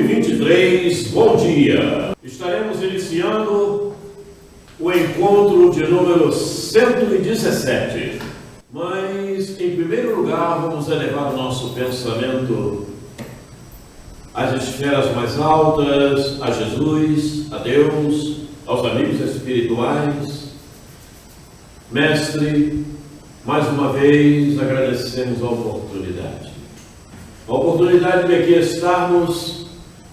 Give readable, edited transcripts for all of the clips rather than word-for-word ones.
2023, bom dia! Estaremos iniciando o encontro de número 117. Mas, em primeiro lugar, vamos elevar o nosso pensamento às esferas mais altas, a Jesus, a Deus, aos amigos espirituais. Mestre, mais uma vez agradecemos a oportunidade. A oportunidade de aqui estarmos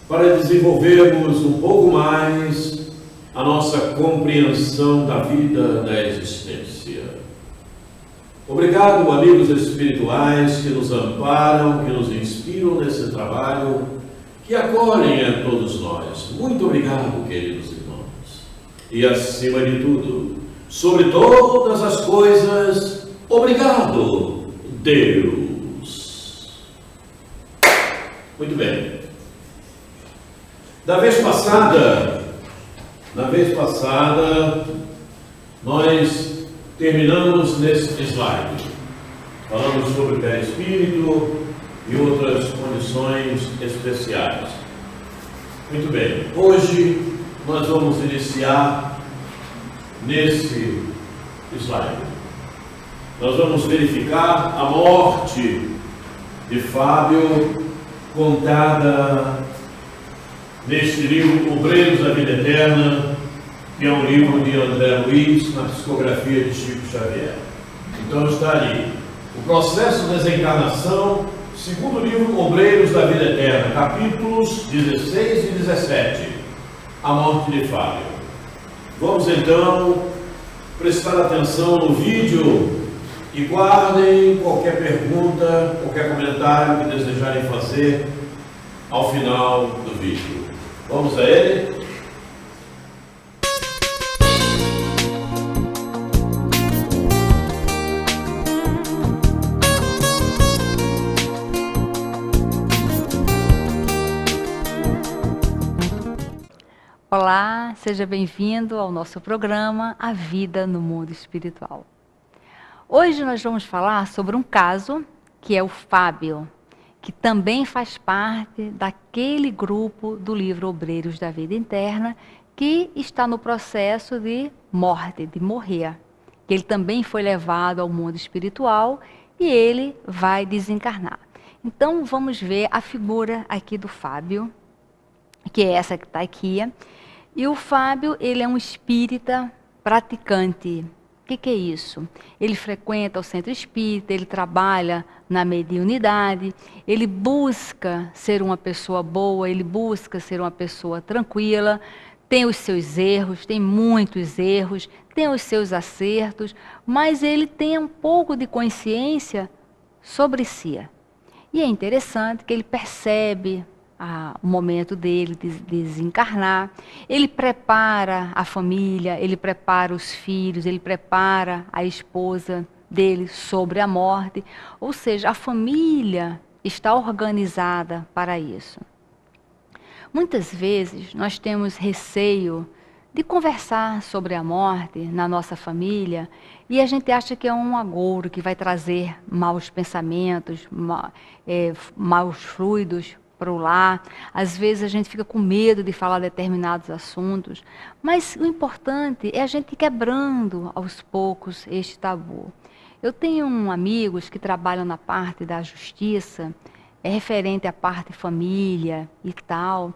para desenvolvermos um pouco mais a nossa compreensão da vida, da existência. Obrigado, amigos espirituais que nos amparam, que nos inspiram nesse trabalho, que acolhem a todos nós. Muito obrigado, queridos irmãos. E acima de tudo, sobre todas as coisas, obrigado, Deus. Muito bem. Na vez passada, nós terminamos nesse slide. Falamos sobre o perispírito e outras condições especiais. Muito bem. Hoje nós vamos iniciar nesse slide. Nós vamos verificar a morte de Fábio, contada neste livro Obreiros da Vida Eterna, que é um livro de André Luiz, na psicografia de Chico Xavier. Então está ali o processo de desencarnação, segundo livro Obreiros da Vida Eterna, capítulos 16 e 17, a morte de Fábio. Vamos então prestar atenção no vídeo e guardem qualquer pergunta, qualquer comentário que desejarem fazer ao final do vídeo. Vamos a ele? Olá, seja bem-vindo ao nosso programa A Vida no Mundo Espiritual. Hoje nós vamos falar sobre um caso que é o Fábio, que também faz parte daquele grupo do livro Obreiros da Vida Eterna, que está no processo de morte, de morrer. Que ele também foi levado ao mundo espiritual e ele vai desencarnar. Então vamos ver a figura aqui do Fábio, que é essa que está aqui. E o Fábio, ele é um espírita praticante. O que é isso? Ele frequenta o centro espírita, ele trabalha na mediunidade, ele busca ser uma pessoa boa, ele busca ser uma pessoa tranquila, tem os seus erros, tem muitos erros, tem os seus acertos, mas ele tem um pouco de consciência sobre si. E é interessante que ele percebe o momento dele de desencarnar, ele prepara a família, ele prepara os filhos, ele prepara a esposa dele sobre a morte, ou seja, a família está organizada para isso. Muitas vezes nós temos receio de conversar sobre a morte na nossa família e a gente acha que é um agouro que vai trazer maus pensamentos, maus fluidos para o lar. Às vezes a gente fica com medo de falar determinados assuntos, mas o importante é a gente ir quebrando aos poucos este tabu. Eu tenho amigos que trabalham na parte da justiça, referente à parte família e tal,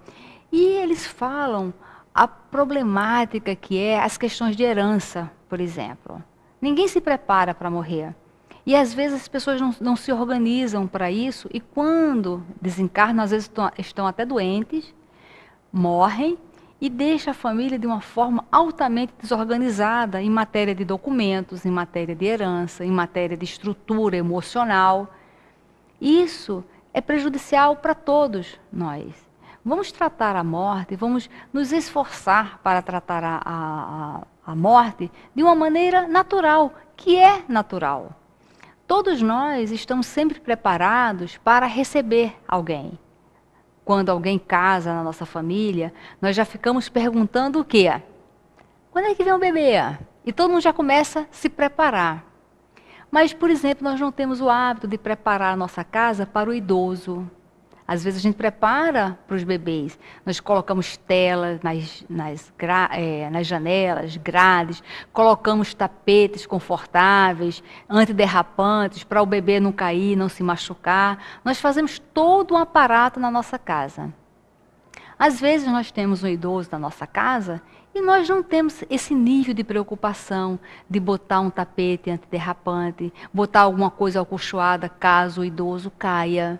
e eles falam a problemática que é as questões de herança, por exemplo. Ninguém se prepara para morrer. E às vezes as pessoas não se organizam para isso e quando desencarnam, às vezes estão até doentes, morrem e deixam a família de uma forma altamente desorganizada em matéria de documentos, em matéria de herança, em matéria de estrutura emocional. Isso é prejudicial para todos nós. Vamos tratar a morte, vamos nos esforçar para tratar a morte de uma maneira natural, que é natural. Todos nós estamos sempre preparados para receber alguém. Quando alguém casa na nossa família, nós já ficamos perguntando o quê? Quando é que vem o bebê? E todo mundo já começa a se preparar. Mas, por exemplo, nós não temos o hábito de preparar a nossa casa para o idoso. Às vezes a gente prepara para os bebês. Nós colocamos telas nas janelas, grades, colocamos tapetes confortáveis, antiderrapantes, para o bebê não cair, não se machucar. Nós fazemos todo um aparato na nossa casa. Às vezes nós temos um idoso na nossa casa e nós não temos esse nível de preocupação de botar um tapete antiderrapante, botar alguma coisa acolchoada caso o idoso caia.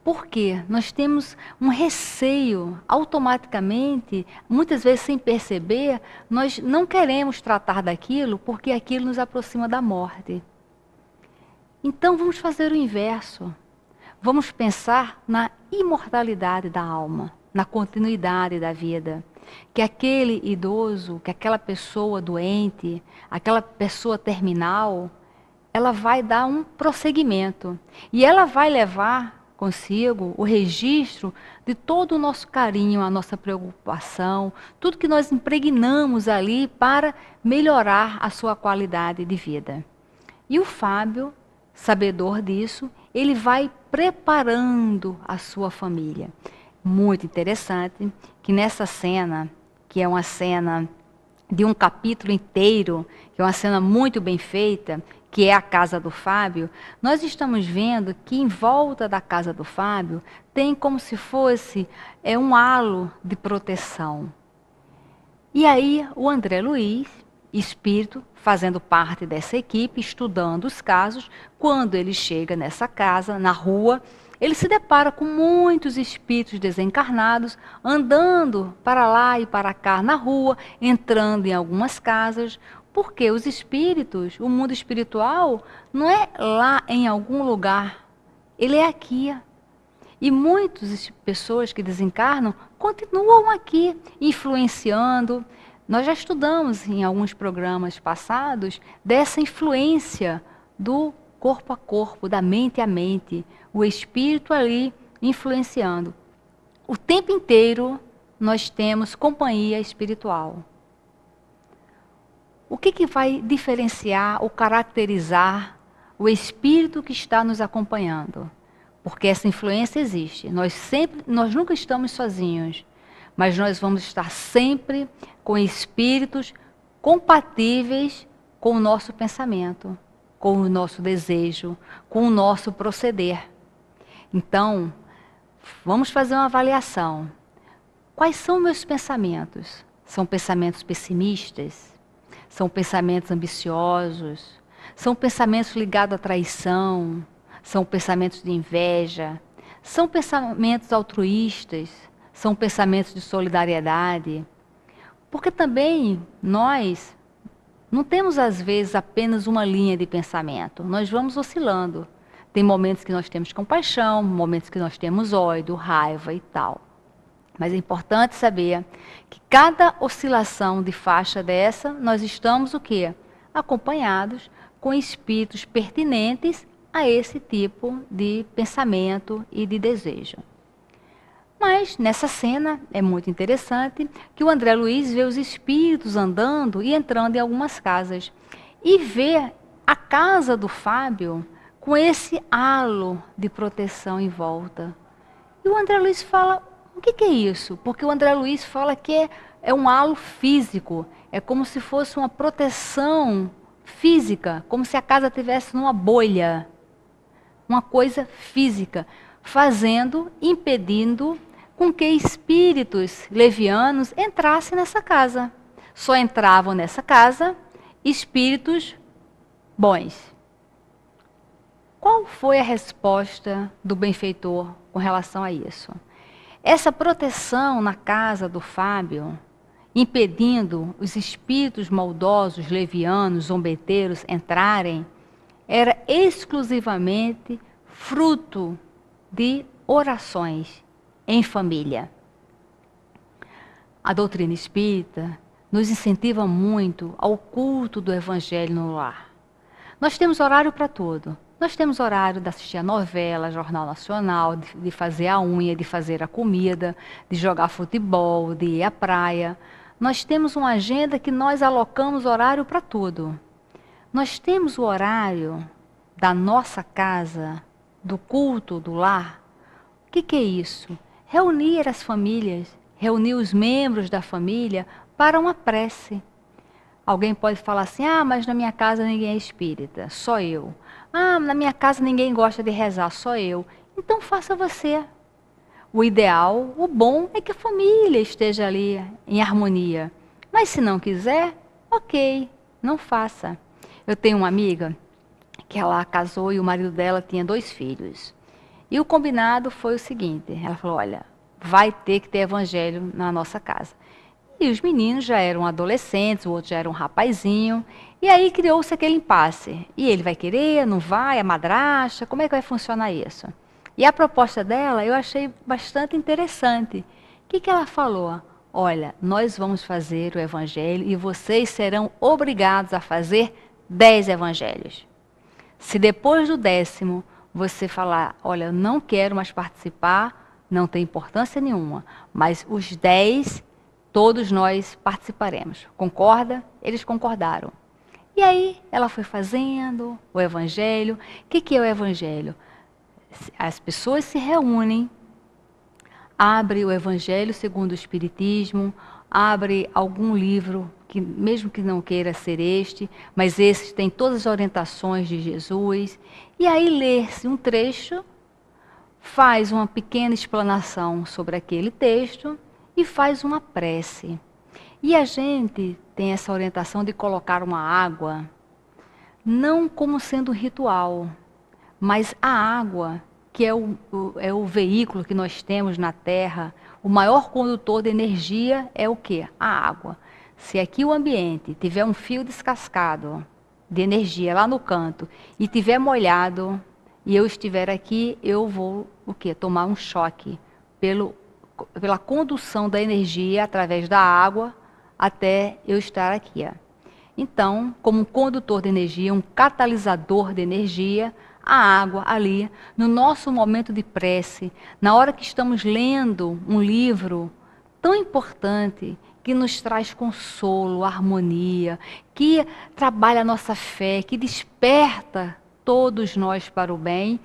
Por quê? Nós temos um receio, automaticamente, muitas vezes sem perceber, nós não queremos tratar daquilo porque aquilo nos aproxima da morte. Então vamos fazer o inverso. Vamos pensar na imortalidade da alma, na continuidade da vida. Que aquele idoso, que aquela pessoa doente, aquela pessoa terminal, ela vai dar um prosseguimento. E ela vai levar consigo o registro de todo o nosso carinho, a nossa preocupação, tudo que nós impregnamos ali para melhorar a sua qualidade de vida. E o Fábio, sabedor disso, ele vai preparando a sua família. Muito interessante que nessa cena, que é uma cena de um capítulo inteiro, que é uma cena muito bem feita, que é a casa do Fábio, nós estamos vendo que em volta da casa do Fábio tem como se fosse um halo de proteção. E aí o André Luiz, espírito, fazendo parte dessa equipe, estudando os casos, quando ele chega nessa casa, na rua, ele se depara com muitos espíritos desencarnados, andando para lá e para cá na rua, entrando em algumas casas, porque os espíritos, o mundo espiritual, não é lá em algum lugar, ele é aqui. E muitas pessoas que desencarnam continuam aqui, influenciando. Nós já estudamos em alguns programas passados dessa influência do corpo a corpo, da mente a mente, o espírito ali influenciando. O tempo inteiro nós temos companhia espiritual. O que vai diferenciar ou caracterizar o espírito que está nos acompanhando? Porque essa influência existe. Nós nunca estamos sozinhos, mas nós vamos estar sempre com espíritos compatíveis com o nosso pensamento, com o nosso desejo, com o nosso proceder. Então, vamos fazer uma avaliação. Quais são meus pensamentos? São pensamentos pessimistas? São pensamentos ambiciosos? São pensamentos ligados à traição? São pensamentos de inveja? São pensamentos altruístas? São pensamentos de solidariedade? Porque também nós não temos às vezes apenas uma linha de pensamento. Nós vamos oscilando. Tem momentos que nós temos compaixão, momentos que nós temos ódio, raiva e tal. Mas é importante saber que cada oscilação de faixa dessa, nós estamos o quê? Acompanhados com espíritos pertinentes a esse tipo de pensamento e de desejo. Mas nessa cena é muito interessante que o André Luiz vê os espíritos andando e entrando em algumas casas. E vê a casa do Fábio com esse halo de proteção em volta. E o André Luiz fala, o que é isso? Porque o André Luiz fala que é um halo físico, é como se fosse uma proteção física, como se a casa estivesse numa bolha, uma coisa física, impedindo com que espíritos levianos entrassem nessa casa. Só entravam nessa casa espíritos bons. Qual foi a resposta do benfeitor com relação a isso? Essa proteção na casa do Fábio, impedindo os espíritos maldosos, levianos, zombeteiros entrarem, era exclusivamente fruto de orações em família. A doutrina espírita nos incentiva muito ao culto do Evangelho no lar. Nós temos horário para tudo. Nós temos horário de assistir a novela, Jornal Nacional, de fazer a unha, de fazer a comida, de jogar futebol, de ir à praia. Nós temos uma agenda que nós alocamos horário para tudo. Nós temos o horário da nossa casa, do culto do lar. que é isso? Reunir as famílias, reunir os membros da família para uma prece. Alguém pode falar assim, ah, mas na minha casa ninguém é espírita, só eu. Ah, na minha casa ninguém gosta de rezar, só eu. Então faça você. O ideal, o bom é que a família esteja ali em harmonia. Mas se não quiser, ok, não faça. Eu tenho uma amiga que ela casou e o marido dela tinha 2 filhos. E o combinado foi o seguinte, ela falou, olha, vai ter que ter evangelho na nossa casa. E os meninos já eram adolescentes, o outro já era um rapazinho. E aí criou-se aquele impasse. E ele vai querer, não vai, a madrasta, como é que vai funcionar isso? E a proposta dela eu achei bastante interessante. O que ela falou? Olha, nós vamos fazer o evangelho e vocês serão obrigados a fazer 10 evangelhos. Se depois do 10º você falar, olha, eu não quero mais participar, não tem importância nenhuma, mas os 10, todos nós participaremos. Concorda? Eles concordaram. E aí ela foi fazendo o evangelho. O que é o evangelho? As pessoas se reúnem, abre o Evangelho segundo o Espiritismo, abre algum livro, que, mesmo que não queira ser este, mas esses têm todas as orientações de Jesus, e aí lê-se um trecho, faz uma pequena explanação sobre aquele texto e faz uma prece. E a gente tem essa orientação de colocar uma água, não como sendo um ritual, mas a água, que é o veículo que nós temos na Terra, o maior condutor de energia é o quê? A água. Se aqui o ambiente tiver um fio descascado de energia lá no canto e tiver molhado e eu estiver aqui, eu vou o quê? Tomar um choque pela condução da energia através da água até eu estar aqui. Então, como um condutor de energia, um catalisador de energia, a água ali, no nosso momento de prece, na hora que estamos lendo um livro tão importante, que nos traz consolo, harmonia, que trabalha a nossa fé, que desperta todos nós para o bem,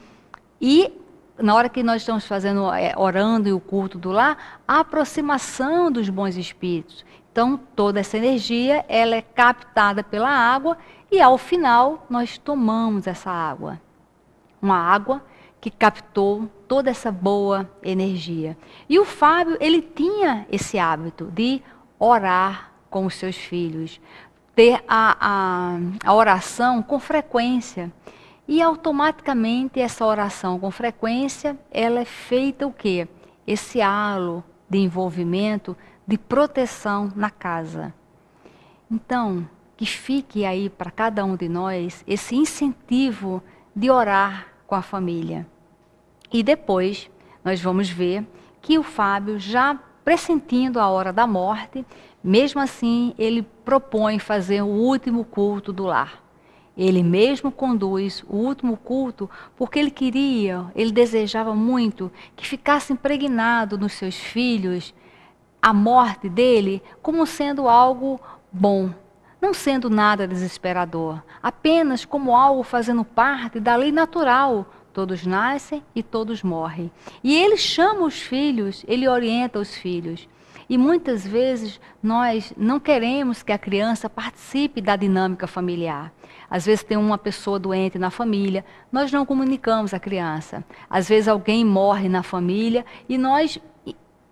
e na hora que nós estamos fazendo, orando e o culto do lar, a aproximação dos bons espíritos. Então, toda essa energia, ela é captada pela água e ao final nós tomamos essa água. Uma água que captou toda essa boa energia. E o Fábio, ele tinha esse hábito de orar com os seus filhos, ter a oração com frequência. E automaticamente essa oração com frequência, ela é feita o quê? Esse halo de envolvimento, de proteção na casa. Então, que fique aí para cada um de nós esse incentivo de orar com a família. E depois nós vamos ver que o Fábio, já pressentindo a hora da morte, mesmo assim ele propõe fazer o último culto do lar. Ele mesmo conduz o último culto porque ele desejava muito que ficasse impregnado nos seus filhos a morte dele como sendo algo bom, não sendo nada desesperador, apenas como algo fazendo parte da lei natural. Todos nascem e todos morrem. E ele chama os filhos, ele orienta os filhos. E muitas vezes nós não queremos que a criança participe da dinâmica familiar. Às vezes tem uma pessoa doente na família, nós não comunicamos a criança. Às vezes alguém morre na família e nós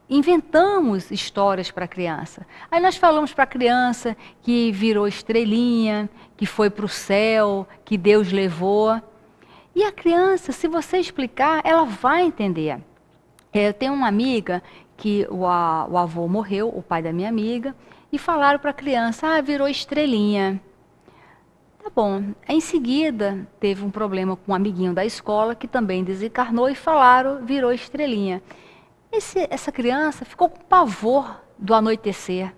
inventamos histórias para a criança. Aí nós falamos para a criança que virou estrelinha, que foi para o céu, que Deus levou. E a criança, se você explicar, ela vai entender. Eu tenho uma amiga que o avô morreu, o pai da minha amiga, e falaram para a criança, virou estrelinha. Tá bom. Em seguida, teve um problema com um amiguinho da escola, que também desencarnou, e falaram, virou estrelinha. Essa criança ficou com pavor do anoitecer.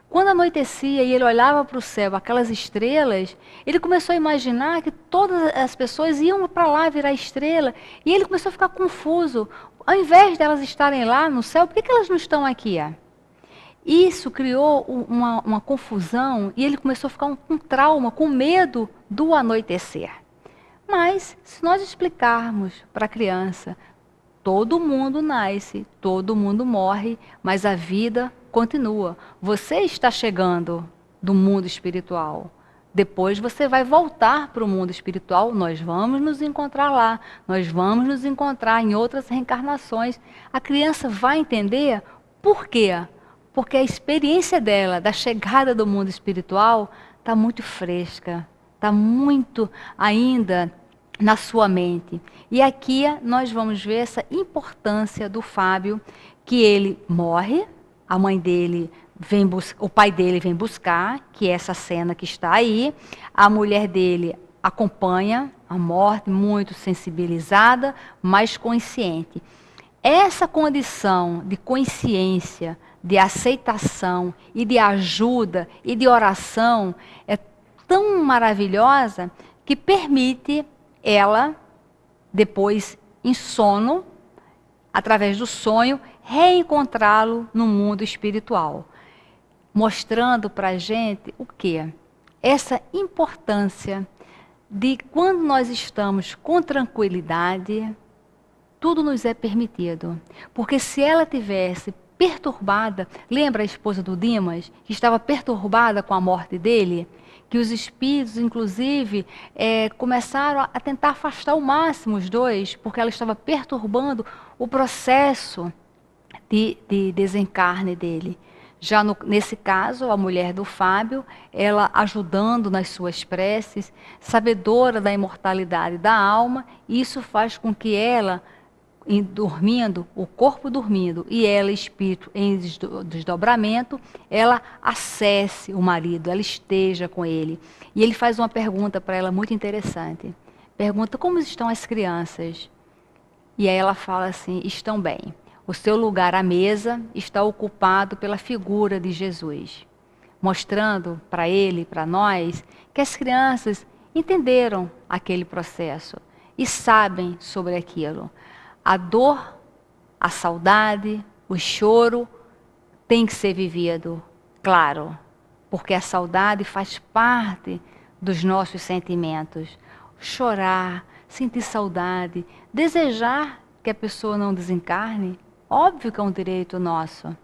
Quando anoitecia e ele olhava para o céu, aquelas estrelas, ele começou a imaginar que todas as pessoas iam para lá virar estrela. E ele começou a ficar confuso. Ao invés de elas estarem lá no céu, por que elas não estão aqui? Isso criou uma confusão e ele começou a ficar com trauma, com medo do anoitecer. Mas, se nós explicarmos para a criança Todo mundo nasce, todo mundo morre, mas a vida continua. Você está chegando do mundo espiritual. Depois você vai voltar para o mundo espiritual, nós vamos nos encontrar lá, nós vamos nos encontrar em outras reencarnações. A criança vai entender por quê? Porque a experiência dela, da chegada do mundo espiritual, está muito fresca, está muito ainda na sua mente. E aqui nós vamos ver essa importância do Fábio, que ele morre, a mãe dele o pai dele vem buscar, que é essa cena que está aí, a mulher dele acompanha a morte, muito sensibilizada, mas consciente. Essa condição de consciência, de aceitação e de ajuda e de oração é tão maravilhosa que permite ela, depois em sono, através do sonho, reencontrá-lo no mundo espiritual. Mostrando para a gente o quê? Essa importância de quando nós estamos com tranquilidade, tudo nos é permitido. Porque se ela tivesse perturbada, lembra a esposa do Dimas, que estava perturbada com a morte dele? Que os espíritos, inclusive, começaram a tentar afastar ao máximo os dois, porque ela estava perturbando o processo de desencarne dele. Já nesse caso, a mulher do Fábio, ela ajudando nas suas preces, sabedora da imortalidade da alma, isso faz com que ela, dormindo, o corpo dormindo, e ela, espírito, em desdobramento, ela acesse o marido, ela esteja com ele. E ele faz uma pergunta para ela muito interessante. Pergunta: como estão as crianças? E aí ela fala assim: estão bem. O seu lugar à mesa está ocupado pela figura de Jesus, mostrando para ele, para nós, que as crianças entenderam aquele processo e sabem sobre aquilo. A dor, a saudade, o choro tem que ser vivido, claro, porque a saudade faz parte dos nossos sentimentos. Chorar, sentir saudade, desejar que a pessoa não desencarne, óbvio que é um direito nosso,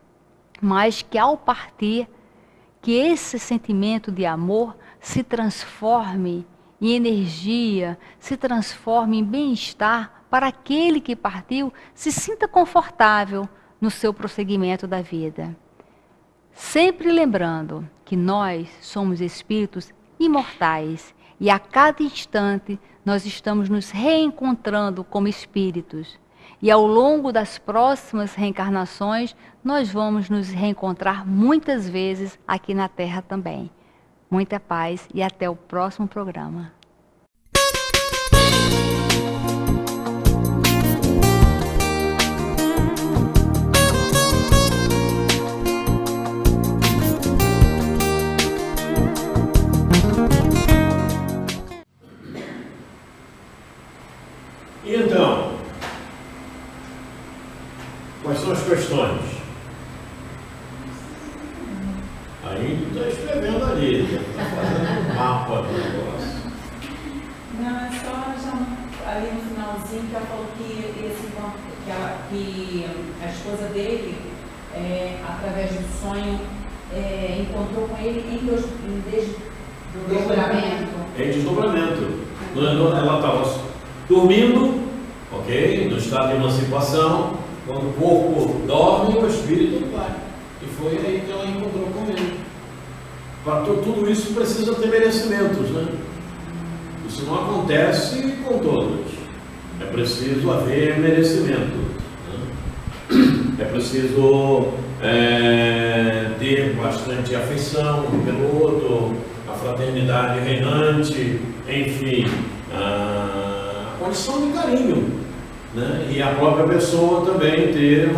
mas que ao partir, que esse sentimento de amor se transforme em energia, se transforme em bem-estar para aquele que partiu, se sinta confortável no seu prosseguimento da vida. Sempre lembrando que nós somos espíritos imortais e a cada instante nós estamos nos reencontrando como espíritos. E ao longo das próximas reencarnações, nós vamos nos reencontrar muitas vezes aqui na Terra também. Muita paz e até o próximo programa. Então, quais são as questões? Ainda está escrevendo ali, está fazendo um mapa do negócio. Não, é só já ali no finalzinho que ela falou que a esposa dele, através do sonho, encontrou com ele em desdobramento. Em desdobramento. Ela estava dormindo, ok? No estado de emancipação. Quando o corpo dorme, o espírito vai. E foi aí que ela encontrou com ele. Para tudo isso precisa ter merecimentos, né? Isso não acontece com todos. É preciso haver merecimento. Né? É preciso ter bastante afeição pelo outro, a fraternidade reinante, enfim, a condição de carinho. Né? E a própria pessoa também ter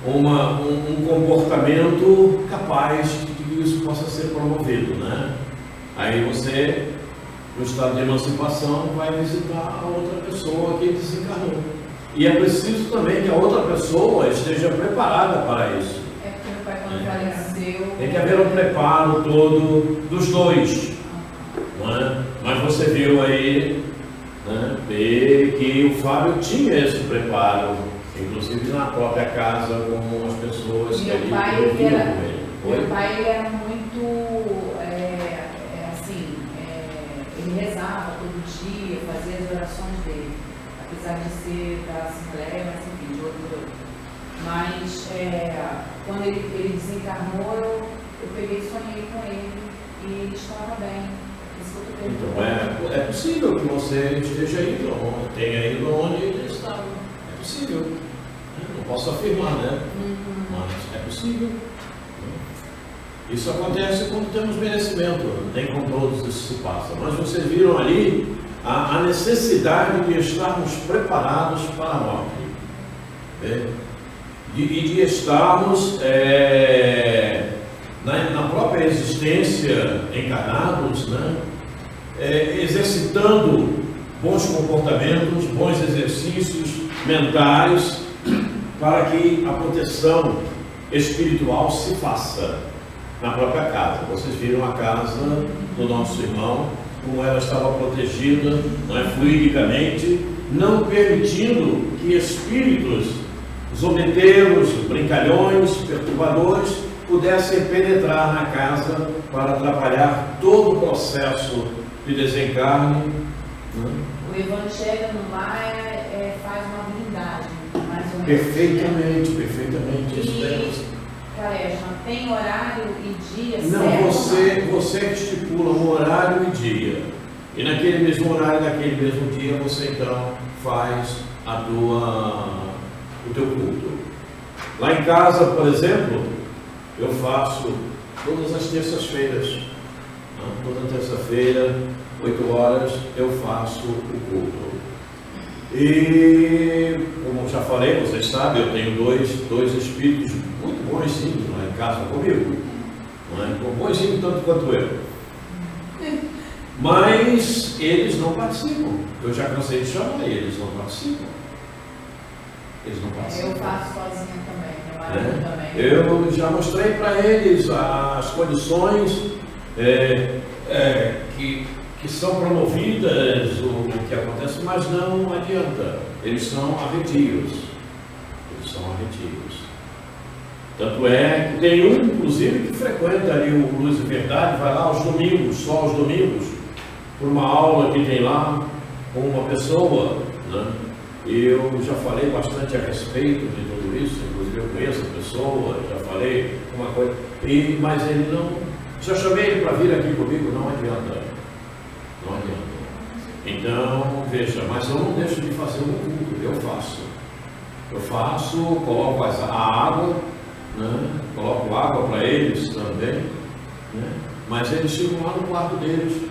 um comportamento capaz de que isso possa ser promovido. Né? Aí você, no estado de emancipação, vai visitar a outra pessoa que desencarnou. E é preciso também que a outra pessoa esteja preparada para isso. Porque o pai, quando faleceu, tem que haver um preparo todo dos dois. Não é? Mas você viu aí né? E que o Fábio tinha esse preparo, inclusive na própria casa, com as pessoas que ali conviviam com ele. Meu pai ele era muito, ele rezava todo dia, fazia as orações dele, apesar de ser da Assembleia, mas enfim, de outro. Mas quando ele desencarnou, eu peguei e sonhei com ele e ele estava bem. Isso que eu tô perguntando. Então é possível que você esteja indo, tenha ido onde ele estava. É possível. Não posso afirmar, né? Mas é possível. Isso acontece quando temos merecimento, nem com todos isso se passa. Mas vocês viram ali a necessidade de estarmos preparados para a morte. E de estarmos na própria existência encarnados, né? Exercitando bons comportamentos, bons exercícios mentais, para que a proteção espiritual se faça na própria casa. Vocês viram a casa do nosso irmão, como ela estava protegida, fluidicamente, não permitindo que espíritos zombeteiros, brincalhões, perturbadores pudessem penetrar na casa para atrapalhar todo o processo de desencarne. O Evangelho no lar faz uma blindagem, mais ou menos. Perfeitamente. E, Quaresma, tem horário e dia não, certo? você que estipula um horário e dia. E naquele mesmo horário, naquele mesmo dia, você então faz o teu culto. Lá em casa, por exemplo, eu faço todas as terças-feiras. Toda terça-feira, 8 horas, eu faço o culto. E, como já falei, vocês sabem, eu tenho dois espíritos muito bonzinhos lá em casa comigo. Bonzinhos tanto quanto eu. Mas eles não participam. Eu já cansei de chamar, e eles não participam. Eu faço sozinha também, meu marido também. Eu já mostrei para eles as condições que são promovidas, o que acontece, mas não adianta. Eles são arredios. Tanto é que tem um, inclusive, que frequenta ali o Luz e Verdade, vai lá aos domingos, só aos domingos, por uma aula que tem lá com uma pessoa, né? Eu já falei bastante a respeito de tudo isso, inclusive eu conheço a pessoa, já falei uma coisa, mas ele não. Já chamei ele para vir aqui comigo, não adianta. Então, veja, mas eu não deixo de fazer um culto, eu faço, coloco a água, né? Coloco água para eles também, né? Mas eles ficam lá no quarto deles,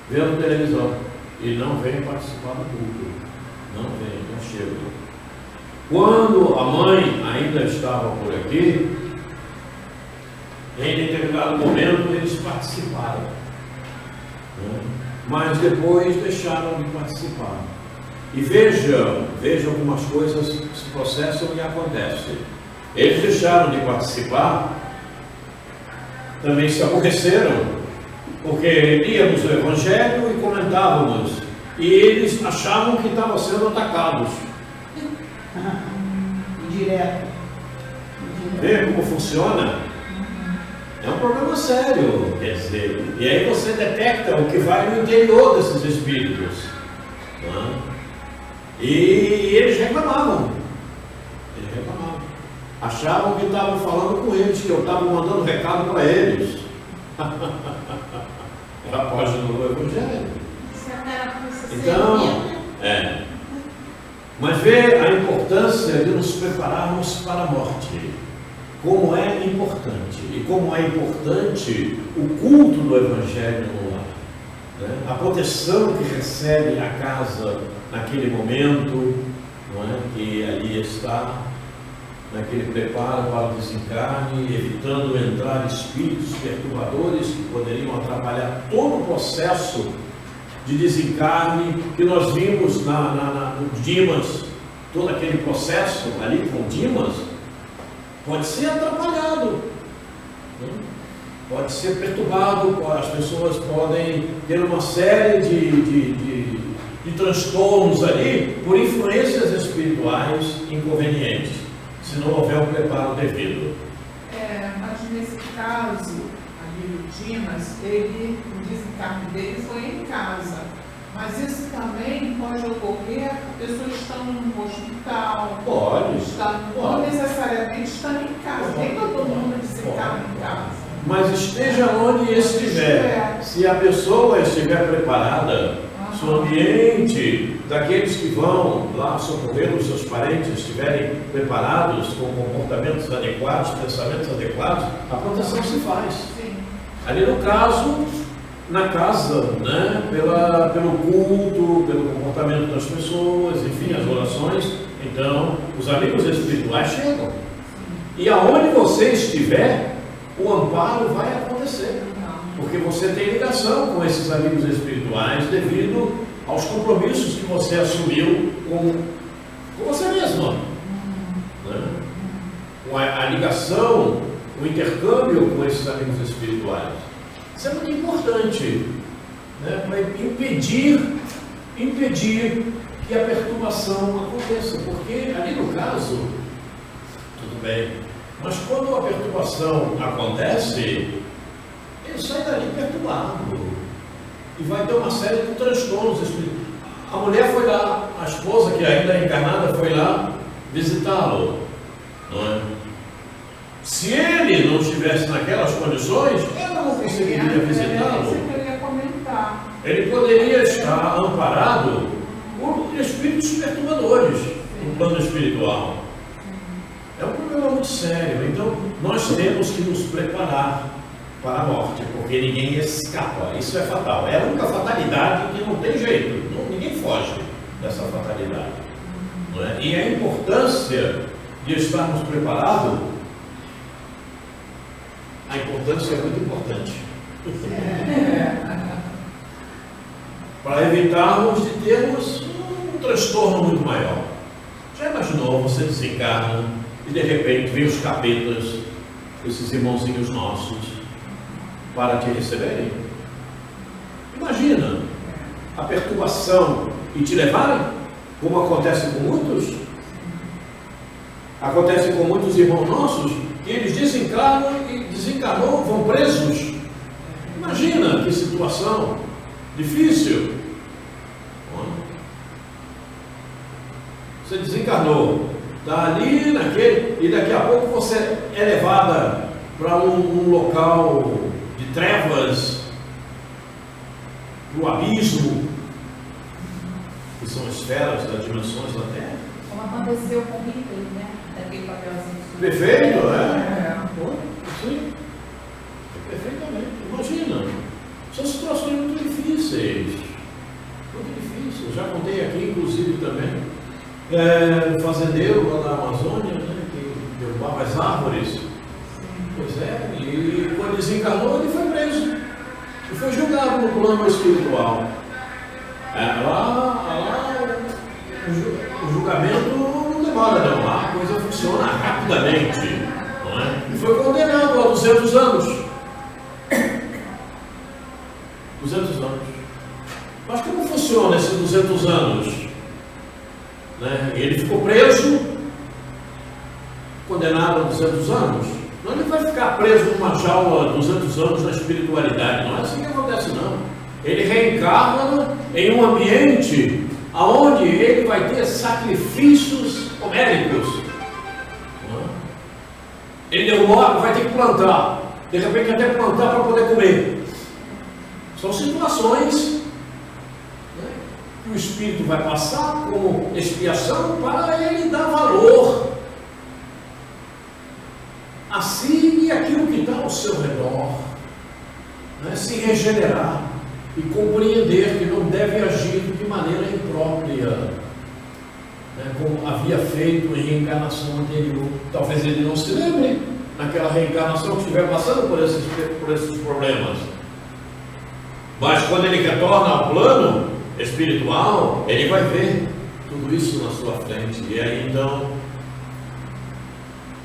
vendo televisão, e não vêm participar do culto, não chegam. Quando a mãe ainda estava por aqui, em determinado momento eles participaram, né? Mas depois deixaram de participar. E vejam como as coisas se processam e acontecem. Eles deixaram de participar, também se aborreceram, porque líamos o Evangelho e comentávamos, e eles achavam que estavam sendo atacados. Direto. Vê como funciona? É um problema sério, quer dizer, e aí você detecta o que vai no interior desses espíritos. Né? E eles reclamavam. Achavam que estavam falando com eles, que eu estava mandando recado para eles. Era a página do Evangelho. Então, mas vê a importância de nos prepararmos para a morte. Como é importante, e como é importante o culto do Evangelho no lar, né? A proteção que recebe a casa naquele momento, não é? Que ali está, naquele preparo para o desencarne, evitando entrar espíritos perturbadores que poderiam atrapalhar todo o processo de desencarne que nós vimos no Dimas, todo aquele processo ali com Dimas, pode ser atrapalhado, né? Pode ser perturbado, as pessoas podem ter uma série de transtornos ali por influências espirituais inconvenientes, se não houver o preparo devido. Mas nesse caso, ali o Dimas, o desencarne dele foi em casa. Mas isso também pode ocorrer, a pessoa estando no hospital, Pode. não necessariamente estando em casa. Nem todo mundo desencarna em casa. Mas esteja onde estiver. Se a pessoa estiver preparada, se o ambiente daqueles que vão lá socorrer os seus parentes estiverem preparados, com comportamentos adequados, pensamentos adequados, a proteção se faz. Sim. Ali no caso, na casa, né, pelo culto, pelo comportamento das pessoas, enfim, as orações, então os amigos espirituais chegam. E aonde você estiver, o amparo vai acontecer, porque você tem ligação com esses amigos espirituais devido aos compromissos que você assumiu com você mesmo, né? Com a ligação, o intercâmbio com esses amigos espirituais. Isso é muito importante, né? Para impedir que a perturbação aconteça, porque ali no caso, tudo bem, mas quando a perturbação acontece, ele sai dali perturbado e vai ter uma série de transtornos espirituais. A mulher foi lá, a esposa que ainda é encarnada foi lá visitá-lo, não é? Se ele não estivesse naquelas condições, ela não conseguiria visitá-lo. Ele poderia estar amparado por espíritos perturbadores no plano espiritual. É um problema muito sério. Então, nós temos que nos preparar para a morte, porque ninguém escapa. Isso é fatal. É a única fatalidade que não tem jeito. Ninguém foge dessa fatalidade. Não é? E a importância de estarmos preparados, a importância é muito importante. Para evitarmos de termos um transtorno muito maior. Já imaginou, você desencarna e de repente vem os capetas, esses irmãozinhos nossos, para te receberem? Imagina a perturbação e te levarem, como acontece com muitos. Acontece com muitos irmãos nossos, que eles desencarnam e desencarnou, vão presos. Imagina que situação difícil. Você desencarnou, está ali naquele, e daqui a pouco você é levada para um local de trevas, para o abismo, que são esferas das dimensões da Terra. Como aconteceu com o Hitler, né? Daquele papelzinho. Perfeito, sim. Perfeitamente. Imagina. São situações muito difíceis. Muito difíceis. Já contei aqui, inclusive, também. Fazendeiro lá da Amazônia, né, que derrubava as árvores. Sim. Pois é, e quando desencarnou, ele foi preso. E foi julgado no plano espiritual. Lá o julgamento não demora, não. Lá a coisa funciona rapidamente. Não é? E foi condenado a 200 anos. 200 anos. Mas como funciona esses 200 anos? Né? Ele ficou preso, condenado a 200 anos. Não, ele vai ficar preso numa jaula 200 anos na espiritualidade. Não é assim que acontece, não. Ele reencarna em um ambiente onde ele vai ter sacrifícios homéricos. Ele vai ter que plantar. De repente até plantar para poder comer. São situações que o espírito vai passar como expiação para ele dar valor a si e aquilo que está ao seu redor, né? Se regenerar e compreender que não deve agir de maneira imprópria, né? Como havia feito em reencarnação anterior. Talvez ele não se lembre naquela reencarnação que estiver passando por esses problemas, mas quando ele retorna ao plano espiritual, ele vai ver tudo isso na sua frente, e aí então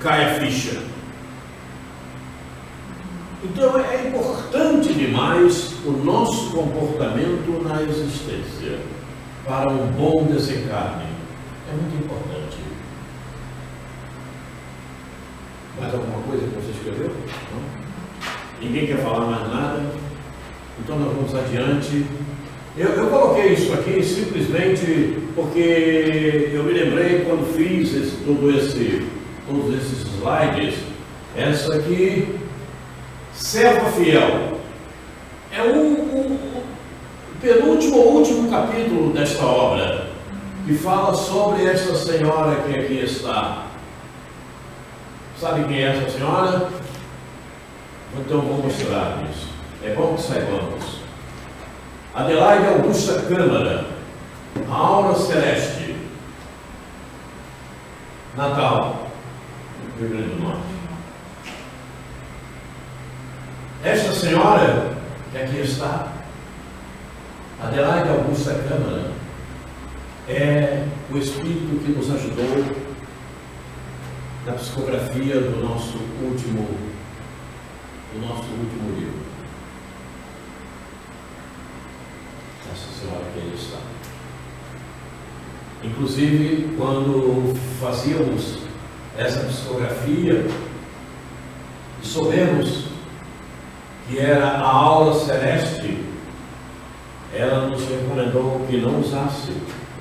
cai a ficha. Então é importante demais o nosso comportamento na existência. para um bom desencarne. É muito importante. Mais alguma coisa que você escreveu? Não? Ninguém quer falar mais nada? Então nós vamos adiante. Eu coloquei isso aqui simplesmente porque eu me lembrei quando fiz todos esses slides. Essa aqui, serva fiel, é o penúltimo ou último capítulo desta obra, que fala sobre esta senhora que aqui está. Sabe quem é essa senhora? Então vou mostrar isso. É bom que saibamos. Adelaide Augusta Câmara, a aura celeste, Natal, Rio Grande do Norte. Esta senhora que aqui está, Adelaide Augusta Câmara, é o espírito que nos ajudou na psicografia do nosso último livro. Essa senhora que aí está. Inclusive, quando fazíamos essa psicografia e soubemos que era a aula celeste, ela nos recomendou que não usasse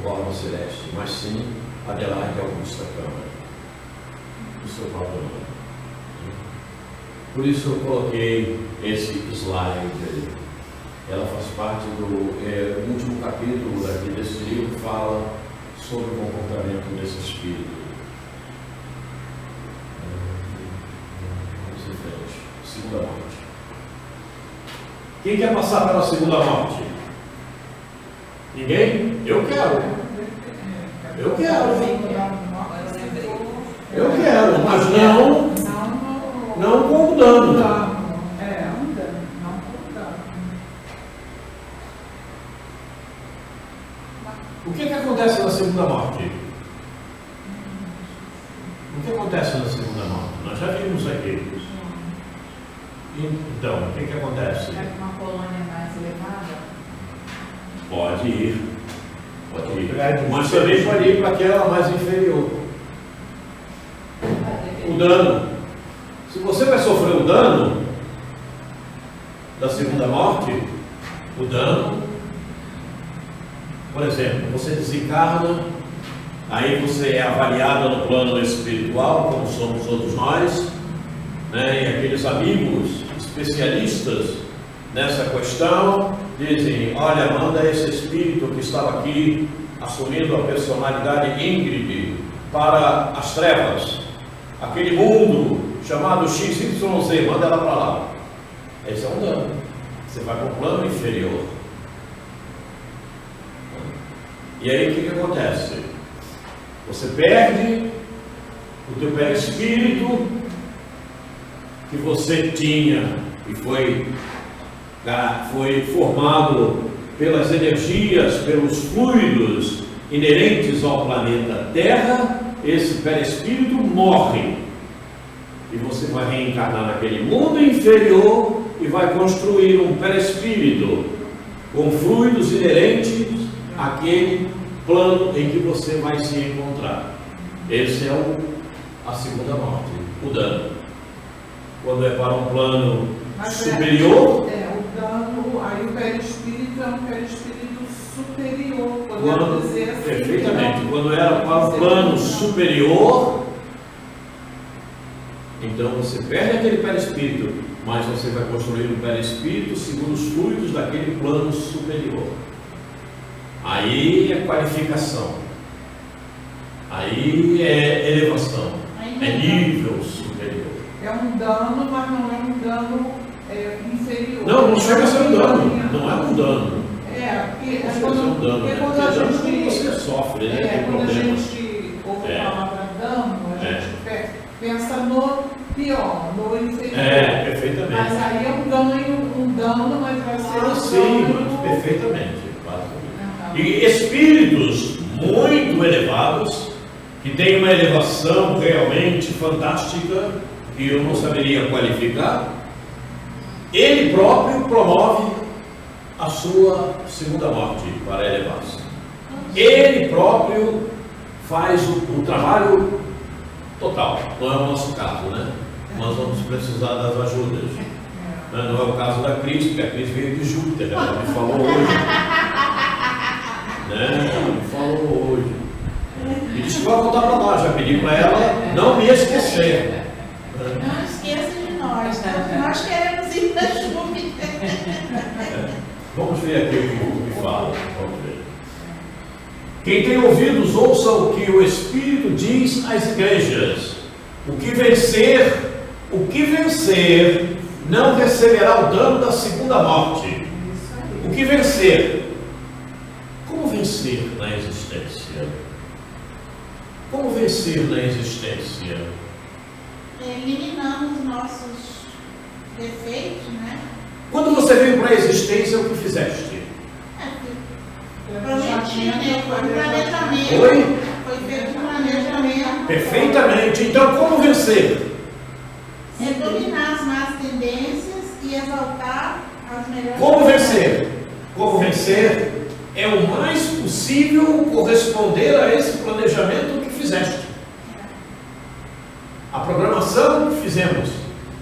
o aula celeste, mas sim Adelaide Augusta Câmara, o seu próprio nome. Por isso eu coloquei esse slide aí. Ela faz parte do último capítulo daqui desse livro, fala sobre o comportamento desse espírito. Vamos em frente. Segunda morte. Quem quer passar pela segunda morte? Ninguém? Eu quero. Eu quero. Eu quero, mas não com dano. Não com dano. O que acontece na segunda morte? O que acontece na segunda morte? Nós já vimos aqui. Então, o que acontece? É uma colônia mais elevada? Pode ir. Mas também pode ir para aquela mais inferior. O dano. Se você vai sofrer o dano da segunda morte, o dano, por exemplo, você desencarna, aí você é avaliado no plano espiritual, como somos todos nós, né? E aqueles amigos especialistas nessa questão dizem: olha, manda esse espírito que estava aqui assumindo a personalidade Ingrid para as trevas, aquele mundo chamado XYZ, manda ela para lá. Esse é um dano. Você vai para o plano inferior. E aí o que acontece? Você perde o teu perispírito que você tinha e foi formado pelas energias, pelos fluidos inerentes ao planeta Terra. Esse perispírito morre e você vai reencarnar naquele mundo inferior e vai construir um perispírito com fluidos inerentes àquele plano em que você vai se encontrar. Esse é a segunda morte, o dano. Quando é para um plano superior, o dano, aí o perispírito é um perispírito superior, podemos dizer assim. Perfeitamente. Quando era para um plano superior, então você perde aquele perispírito, mas você vai construir um perispírito segundo os fluidos daquele plano superior. Aí é qualificação, aí é elevação, é nível superior. É um dano, mas não é um dano inferior. Não chega a ser um dano, não é um dano. Porque Não chega a ser um dano, né? quando a Porque gente você sofre, né? Tem quando a problema. gente ouve a palavra dano, a gente pensa no pior, no inferior. Perfeitamente. Mas aí é um dano, mas vai ser Sim, dano. perfeitamente. E espíritos muito elevados, que têm uma elevação realmente fantástica, que eu não saberia qualificar, ele próprio promove a sua segunda morte para elevar-se. Ele próprio faz o trabalho total. Não é o nosso caso, né? Nós vamos precisar das ajudas. Não é o caso da Cris, porque a Cris veio de Júpiter, ela me falou hoje. Né? Ela me falou hoje. E disse que vai voltar para nós, já pedi para ela não me esquecer. Não esqueça de nós, nós queremos ir para Júpiter. Vamos ver aqui o que fala. Vamos ver. Quem tem ouvidos, ouça o que o Espírito diz às igrejas. O que vencer não receberá o dano da segunda morte. O que vencer? Como vencer na existência? Como vencer na existência? Eliminando os nossos defeitos, né? Quando você veio para a existência, o que fizeste? Prometi, né? Foi um planejamento. Oi? Foi feito um planejamento. Perfeitamente. Então, como vencer? É dominar as más tendências e exaltar as melhores. Como vencer? Como vencer é o mais possível corresponder a esse planejamento que fizeste. A programação que fizemos.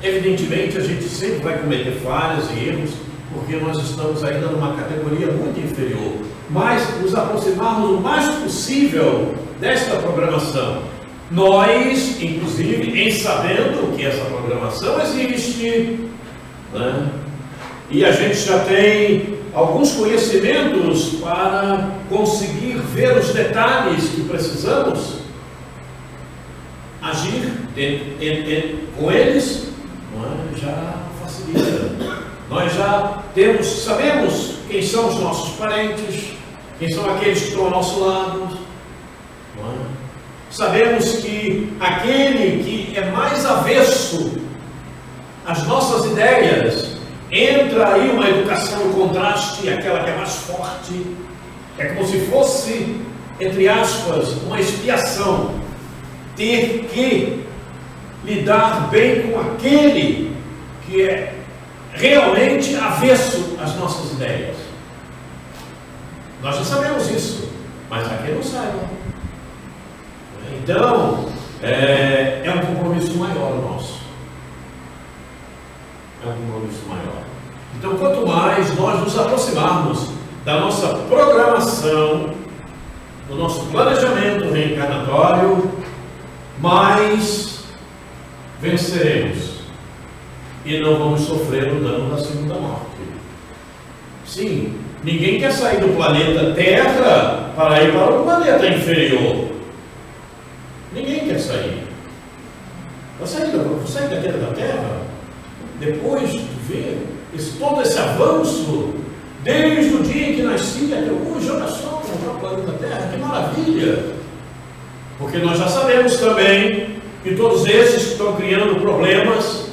Evidentemente, a gente sempre vai cometer falhas e erros, porque nós estamos ainda numa categoria muito inferior. Mas nos aproximarmos o mais possível desta programação. Nós, inclusive, em sabendo que essa programação existe, né? E a gente já tem alguns conhecimentos para conseguir ver os detalhes que precisamos agir com eles, não é? Já facilita. Nós já sabemos quem são os nossos parentes, quem são aqueles que estão ao nosso lado, não é? Sabemos que aquele que é mais avesso às nossas ideias, entra aí uma educação no contraste, aquela que é mais forte, é como se fosse, entre aspas, uma expiação, ter que lidar bem com aquele que é realmente avesso às nossas ideias. Nós já sabemos isso, mas aqui não saibam. Então, é um compromisso maior nosso. É um compromisso maior. Então, quanto mais nós nos aproximarmos da nossa programação, do nosso planejamento reencarnatório, mais venceremos e não vamos sofrer o dano da segunda morte. Sim, ninguém quer sair do planeta Terra para ir para um planeta inferior. Ninguém quer sair. Vou sair daqui da Terra depois de ver todo esse avanço, desde o dia em que nasci até hoje. Olha só, o planeta Terra, que maravilha! Porque nós já sabemos também que todos esses que estão criando problemas,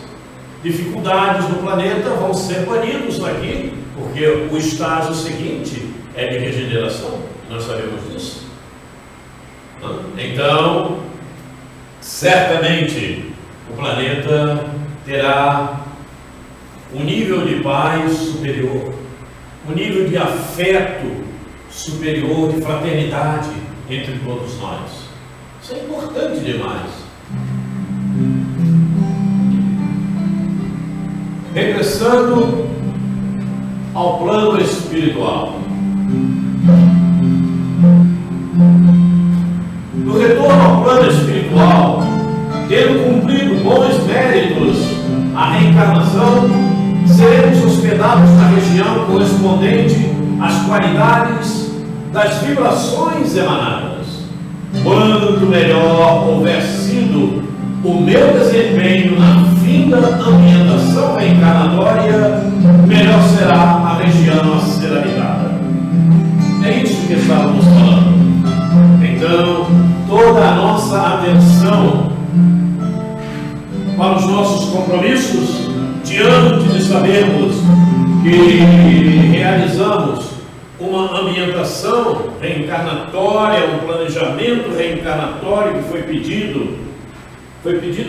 dificuldades no planeta, vão ser banidos daqui, porque o estágio seguinte é de regeneração. Nós sabemos disso. Então, certamente o planeta terá um nível de paz superior, um nível de afeto superior, de fraternidade entre todos nós. Isso é importante demais. Regressando ao plano espiritual. No retorno ao plano espiritual, tendo cumprido bons méritos à reencarnação, seremos hospedados na região correspondente às qualidades das vibrações emanadas. Quanto melhor houver sido o meu desempenho na finda ambientação reencarnatória, melhor será a região a ser habitada. É isso que estávamos falando. Então, toda a nossa atenção para os nossos compromissos, diante de sabermos que realizamos uma ambientação reencarnatória, um planejamento reencarnatório que foi pedido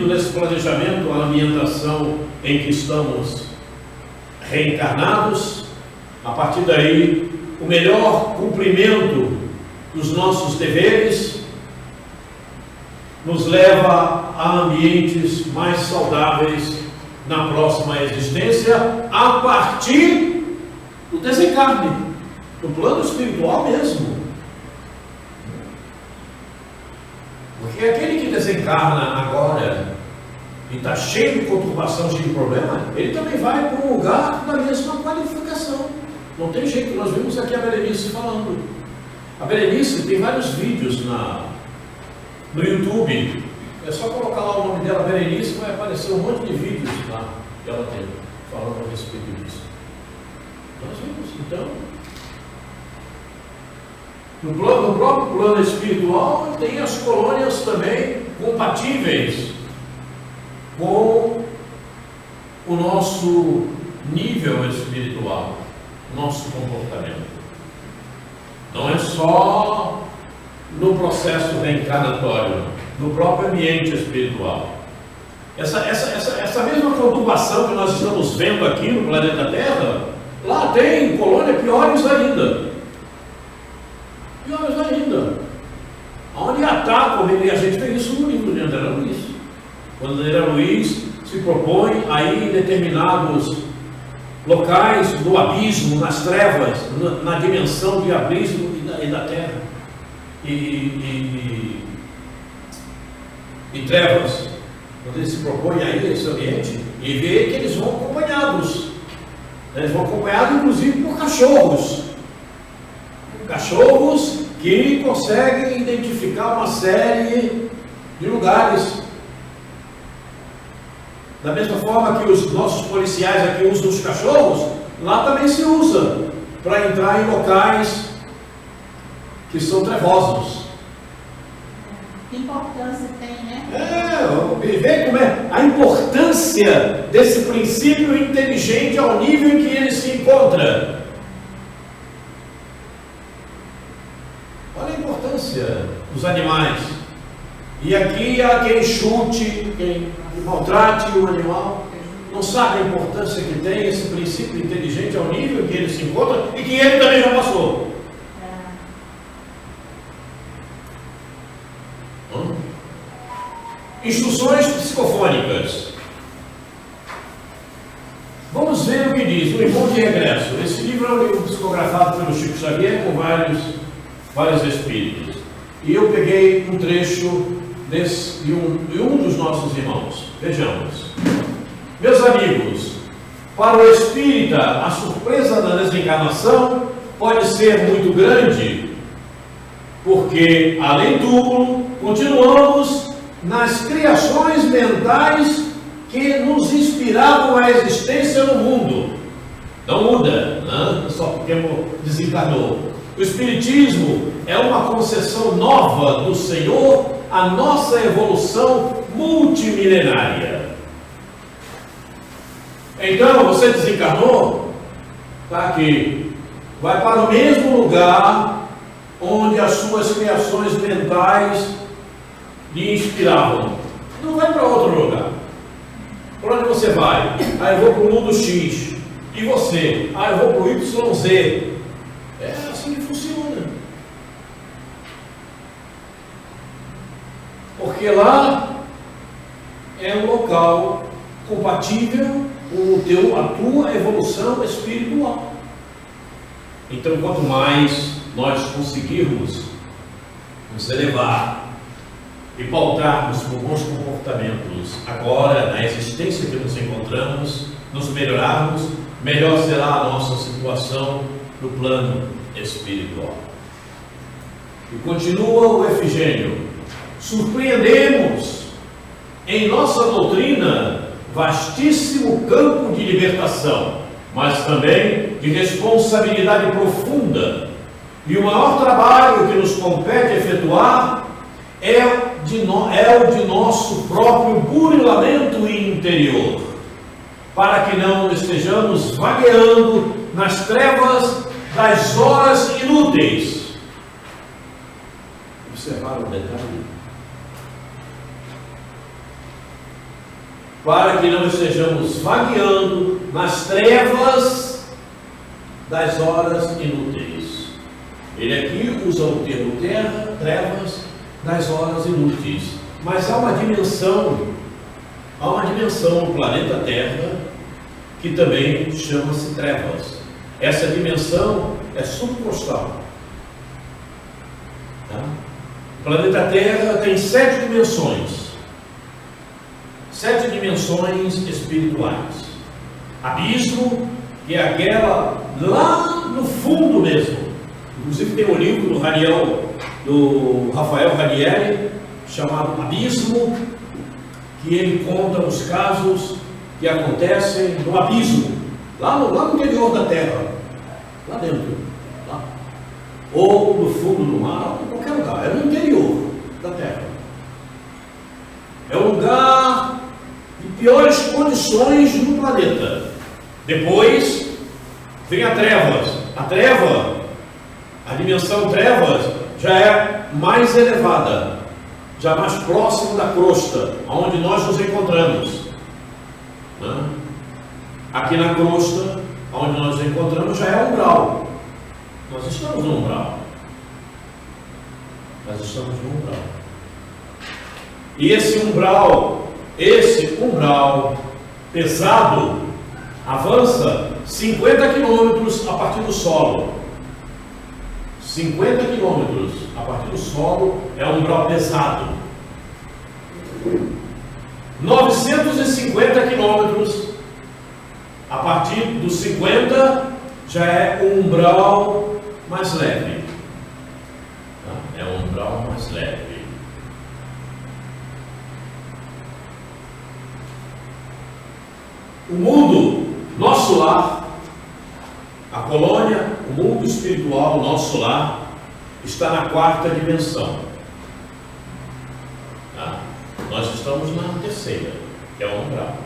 nesse planejamento a ambientação em que estamos reencarnados. A partir daí, o melhor cumprimento dos nossos deveres, nos leva a ambientes mais saudáveis na próxima existência, a partir do desencarne, do plano espiritual mesmo. Porque aquele que desencarna agora e está cheio de conturbação, cheio de problema, ele também vai para um lugar da mesma qualificação. Não tem jeito, nós vimos aqui a Berenice falando. A Berenice tem vários vídeos no YouTube. É só colocar lá o nome dela, Berenice, vai aparecer um monte de vídeos lá que ela tem, falando a respeito disso. Nós vimos, então, no próprio plano espiritual, tem as colônias também compatíveis com o nosso nível espiritual, nosso comportamento. Não é só no processo reencarnatório, no próprio ambiente espiritual. Essa mesma conturbação que nós estamos vendo aqui no planeta Terra, lá tem colônia piores ainda. Piores ainda. Onde atacam, e a gente vê isso no livro de André Luiz. Quando André Luiz se propõe a ir em determinados locais do abismo, nas trevas, na dimensão de abismo e da terra. E trevas, quando ele se propõe a ir a esse ambiente, e vê que eles vão acompanhados. Eles vão acompanhados, inclusive, por cachorros. Cachorros que conseguem identificar uma série de lugares. Da mesma forma que os nossos policiais aqui usam os cachorros, lá também se usa para entrar em locais que são trevosos. Que importância tem, né? Vê como é a importância desse princípio inteligente ao nível em que ele se encontra. Olha a importância dos animais. E aqui há quem chute, quem maltrate o animal, não sabe a importância que tem esse princípio inteligente ao nível em que ele se encontra e que ele também já passou. Instruções psicofônicas. Vamos ver o que diz o Irmão de Regresso. Esse livro é um livro psicografado pelo Chico Xavier com vários espíritos. E eu peguei um trecho de um dos nossos irmãos. Vejamos. Meus amigos, para o espírita, a surpresa da desencarnação pode ser muito grande, porque, além do túmulo, continuamos nas criações mentais que nos inspiravam a existência no mundo. Não muda, não? Só porque desencarnou. O Espiritismo é uma concessão nova do Senhor à nossa evolução multimilenária. Então, você desencarnou, está aqui, vai para o mesmo lugar onde as suas criações mentais lhe inspiravam. Não vai para outro lugar. Para onde você vai? Eu vou para o mundo X. E você? Eu vou para o YZ. É assim que funciona. Porque lá é um local compatível com a tua evolução espiritual. Então, quanto mais nós conseguirmos nos elevar e pautarmos por bons comportamentos agora, na existência que nos encontramos, nos melhorarmos, melhor será a nossa situação no plano espiritual. E continua o Efigênio: surpreendemos em nossa doutrina vastíssimo campo de libertação, mas também de responsabilidade profunda, e o maior trabalho que nos compete efetuar é o de nosso próprio burilamento interior, para que não estejamos vagueando nas trevas das horas inúteis. Observaram o detalhe? Para que não estejamos vagueando nas trevas das horas inúteis. Ele aqui usa o termo terra, trevas, das horas inúteis. Mas há uma dimensão no planeta Terra que também chama-se trevas. Essa dimensão é subcostal. Tá? O planeta Terra tem 7 dimensões. 7 dimensões espirituais. Abismo, que é aquela lá no fundo mesmo. Inclusive tem um livro do Rafael Ranieri, chamado Abismo, que ele conta os casos que acontecem no abismo, lá no interior da terra, lá dentro, lá. Ou no fundo do mar, ou em qualquer lugar, é no interior da terra. É um lugar de piores condições no planeta. Depois vem a trevas. A dimensão trevas já é mais elevada, já mais próximo da crosta, onde nós nos encontramos. Né? Aqui na crosta, onde nós nos encontramos, já é umbral. Nós estamos no umbral. E esse umbral pesado avança 50 quilômetros a partir do solo. 50 quilômetros a partir do solo é um umbral pesado. 950 quilômetros a partir dos 50 já é um umbral mais leve. É um umbral mais leve. O mundo, nosso lar, a colônia, o mundo espiritual, nosso lar, está na 4ª dimensão. Tá? Nós estamos na 3ª, que é o umbral.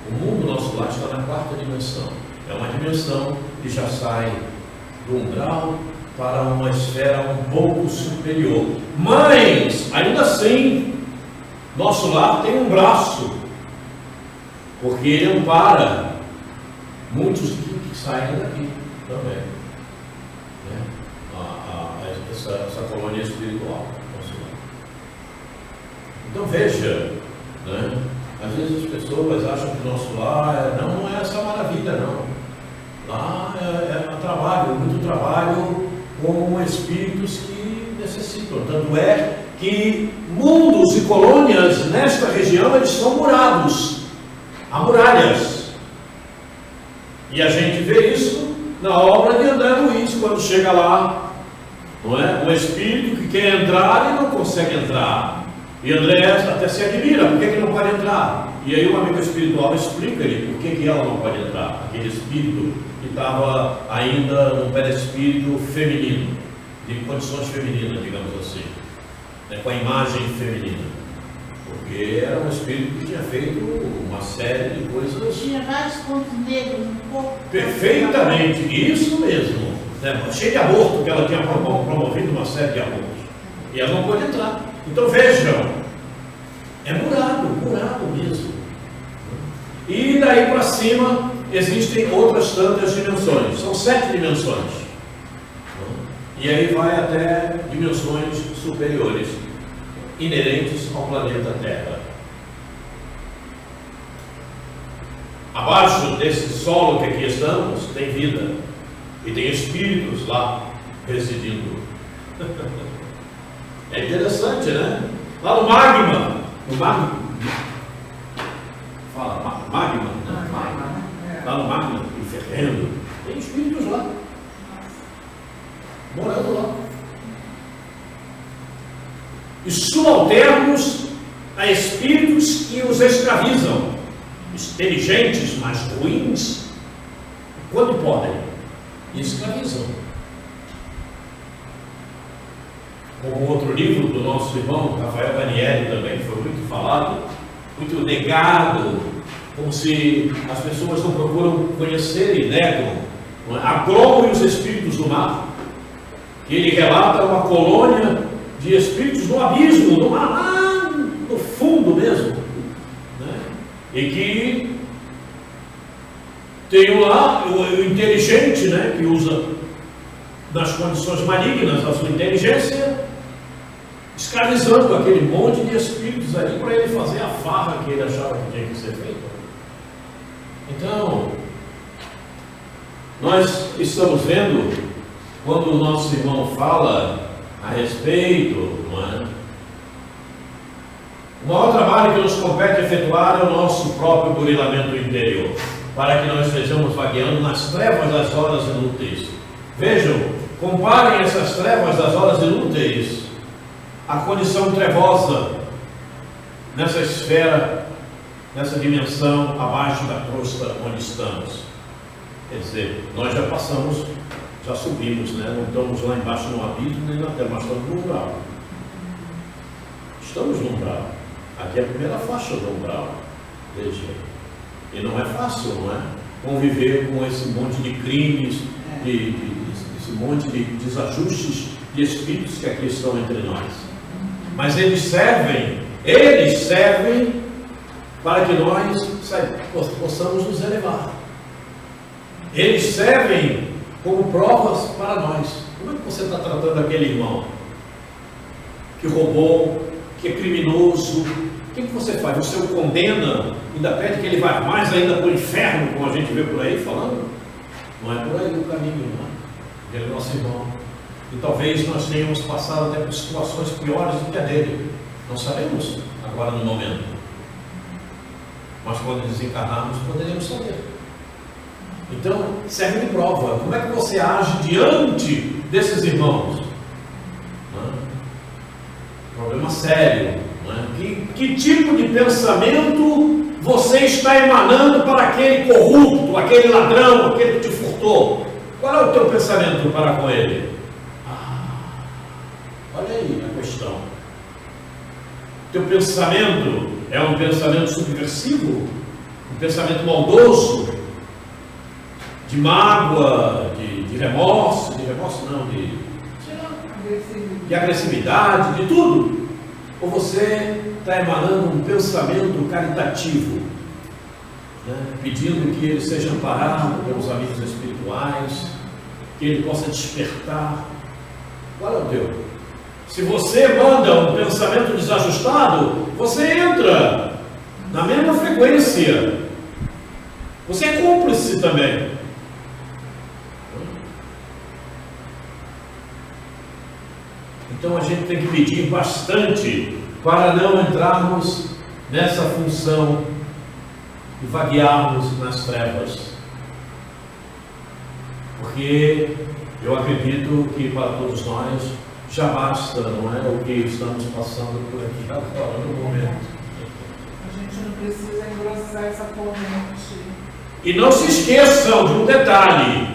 O mundo, nosso lar, está na 4ª dimensão. É uma dimensão que já sai do umbral para uma esfera um pouco superior. Mas, ainda assim, nosso lar tem um braço, porque ele ampara muitos que saem daqui também. Né? Essa colônia espiritual. Então veja, né? Às vezes as pessoas acham que o nosso lar não é essa maravilha, não. Lá é trabalho, muito trabalho com espíritos que necessitam. Tanto é que mundos e colônias nesta região eles são murados. Há muralhas. E a gente vê isso na obra de André Luiz, quando chega lá, não é? Um espírito que quer entrar e não consegue entrar. E André até se admira, por que não pode entrar? E aí o amigo espiritual explica-lhe por que ela não pode entrar. Aquele espírito que estava ainda no perispírito feminino, de condições femininas, digamos assim, né? Com a imagem feminina. Porque era um espírito que tinha feito uma série de coisas. Tinha vários pontos negros no corpo. Perfeitamente, isso mesmo. Né? Cheio de aborto, que ela tinha promovido uma série de abortos. E ela não pôde entrar. Então vejam, é murado mesmo. E daí para cima existem outras tantas dimensões. São 7 dimensões. E aí vai até dimensões superiores, inerentes ao planeta Terra. Abaixo desse solo que aqui estamos, tem vida. E tem espíritos lá residindo. É interessante, né? Lá no magma. Fala, magma. Né? Lá no magma, fervendo. Tem espíritos lá. Morando lá. E subalternos a espíritos que os escravizam, inteligentes, mas ruins, quando podem, e escravizam. Como outro livro do nosso irmão Rafael Ranieri também, que foi muito falado, muito negado, como se as pessoas não procuram conhecer e negam, a Cromo e os espíritos do mar, que ele relata uma colônia de espíritos no abismo, no mar, lá no fundo mesmo, né? E que tem lá o inteligente, né? Que usa nas condições malignas da sua inteligência, escravizando aquele monte de espíritos ali para ele fazer a farra que ele achava que tinha que ser feita. Então, nós estamos vendo, quando o nosso irmão fala a respeito, não é? O maior trabalho que nos compete efetuar é o nosso próprio burilamento interior, para que não estejamos vagueando nas trevas das horas inúteis. Vejam, comparem essas trevas das horas inúteis à condição trevosa nessa esfera, nessa dimensão abaixo da crosta onde estamos. Quer dizer, nós já passamos, já subimos, né? Não estamos lá embaixo no abismo nem na terra, mas estamos no umbral. Estamos no umbral. Aqui é a primeira faixa do umbral. Veja. E não é fácil, não é? Conviver com esse monte de crimes, esse monte de desajustes de espíritos que aqui estão entre nós. Mas eles servem para que nós possamos nos elevar. Eles servem como provas para nós. Como é que você está tratando aquele irmão que roubou, que é criminoso? O que você faz? Você o condena, ainda pede que ele vá mais ainda para o inferno, como a gente vê por aí falando? Não é por aí o caminho, não é? Ele é nosso irmão. E talvez nós tenhamos passado até por situações piores do que a dele. Não sabemos agora no momento. Mas quando desencarnarmos, poderemos saber. Então, serve de prova. Como é que você age diante desses irmãos? Problema sério. Que tipo de pensamento você está emanando para aquele corrupto, aquele ladrão, aquele que te furtou? Qual é o teu pensamento para com ele? Olha aí a questão. Teu pensamento é um pensamento subversivo? Um pensamento maldoso? De mágoa, de remorso? De remorso não, de agressividade, de tudo? Ou você está emanando um pensamento caritativo, né? Pedindo que ele seja amparado pelos amigos espirituais, que ele possa despertar? Qual é o teu? Se você manda um pensamento desajustado, você entra na mesma frequência. Você é cúmplice também. Então a gente tem que pedir bastante para não entrarmos nessa função e vaguearmos nas trevas. Porque eu acredito que para todos nós já basta, não é? O que estamos passando por aqui agora no momento. A gente não precisa engrossar essa corrente. E não se esqueçam de um detalhe.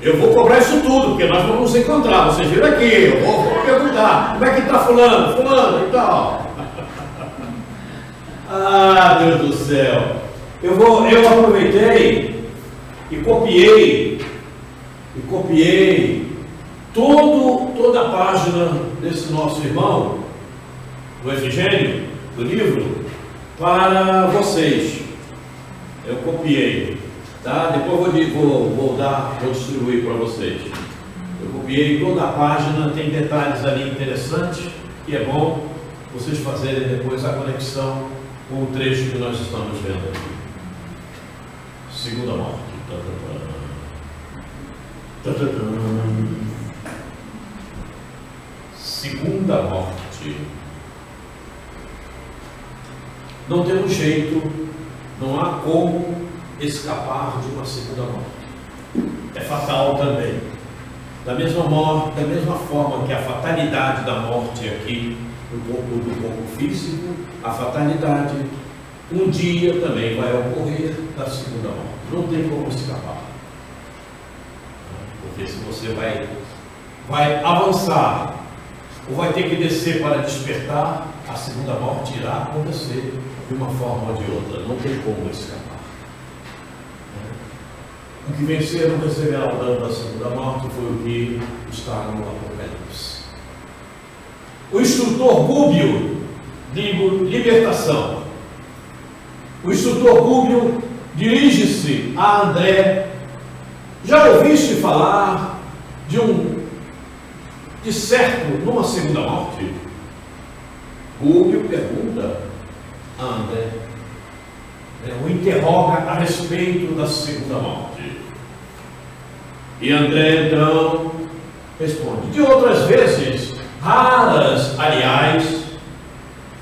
Eu vou cobrar isso tudo, porque nós vamos nos encontrar. Vocês viram aqui, eu vou perguntar, como é que está fulano e tal. Ah, Deus do céu. Eu aproveitei e copiei toda a página desse nosso irmão, do Efigênio, do livro, para vocês. Eu copiei. Tá? Depois vou distribuir para vocês. Eu copiei toda a página, tem detalhes ali interessantes, que é bom vocês fazerem depois a conexão com o trecho que nós estamos vendo aqui. Segunda morte. Segunda morte. Não temos jeito, não há como escapar de uma segunda morte. É fatal também. Da mesma forma que a fatalidade da morte aqui, do corpo físico, a fatalidade um dia também vai ocorrer da segunda morte. Não tem como escapar. Porque se você vai avançar ou vai ter que descer para despertar, a segunda morte irá acontecer de uma forma ou de outra. Não tem como escapar. O que vencer não receberá o dano da segunda morte foi o que está no Apocalipse. O instrutor Gúbio de libertação. O instrutor Gúbio dirige-se a André. Já ouviste falar de certo, numa segunda morte, Rubio pergunta a André, o interroga a respeito da segunda morte. E André, então, responde: de outras vezes, raras, aliás,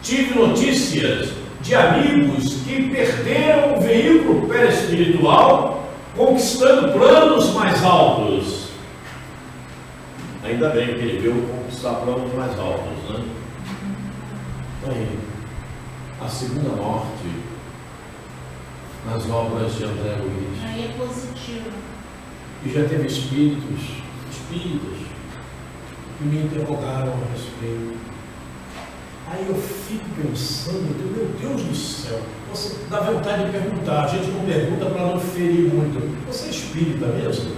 tive notícias de amigos que perderam o veículo perespiritual conquistando planos mais altos. Ainda bem que ele veio conquistar planos mais altos, né? Aí, a segunda morte nas obras de André Luiz. Aí é positivo. E já teve espíritos que me interrogaram a respeito. Aí eu fico pensando, meu Deus do céu, você dá vontade de perguntar, a gente não pergunta para não ferir muito. Você é espírita mesmo?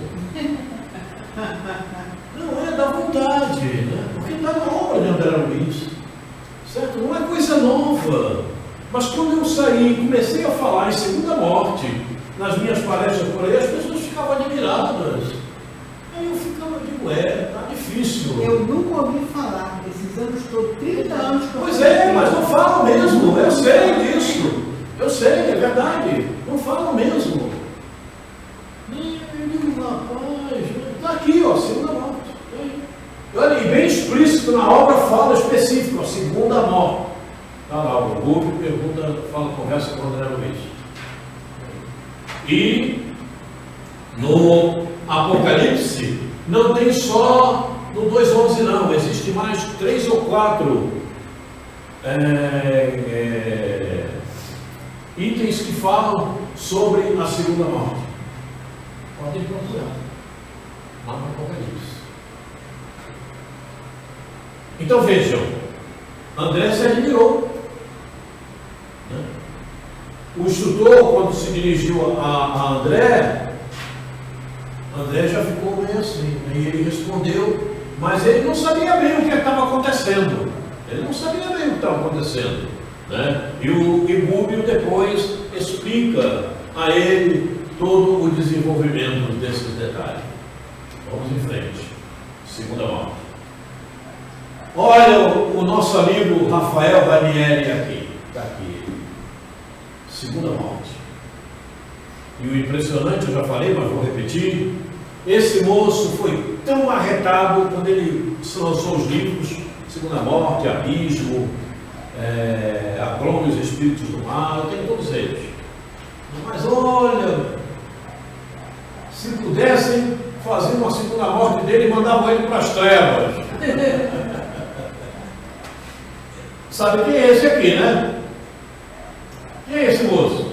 Não é, dá vontade, né? Porque está na obra de André Luiz, certo? Não é coisa nova. Mas quando eu saí e comecei a falar em segunda morte, nas minhas palestras por aí, as pessoas ficavam admiradas. Aí eu ficava, tá difícil. Eu nunca ouvi falar, esses anos todos, 30 anos que eu Pois é, mas não falam mesmo, eu sei disso. Eu sei, é verdade. Não falam mesmo. Eu digo, rapaz, está aqui, ó, segunda morte. Olha, e bem explícito na obra fala específico, a segunda morte. Está lá, o Rubio pergunta, conversa com o André Luiz. E no Apocalipse não tem só no 2:11 não, existe mais 3 ou 4 itens que falam sobre a segunda morte. Podem procurar lá no Apocalipse. Então vejam, André se admirou. O instrutor, quando se dirigiu a André já ficou meio assim, e ele respondeu, mas ele não sabia bem o que estava acontecendo. Ele não sabia bem o que estava acontecendo, né? E o Rubio depois explica a ele todo o desenvolvimento desses detalhes. Vamos em frente. Segunda morte. Olha o nosso amigo Rafael Ranieri aqui. Está aqui. Segunda morte. E o impressionante, eu já falei, mas vou repetir, esse moço foi tão arretado quando ele lançou os livros Segunda Morte, Abismo, A Clone e os Espíritos do Mal, tem todos eles. Mas olha, se pudessem fazer uma segunda morte dele, mandavam ele para as trevas. Sabe quem é esse aqui, né? Quem é esse moço?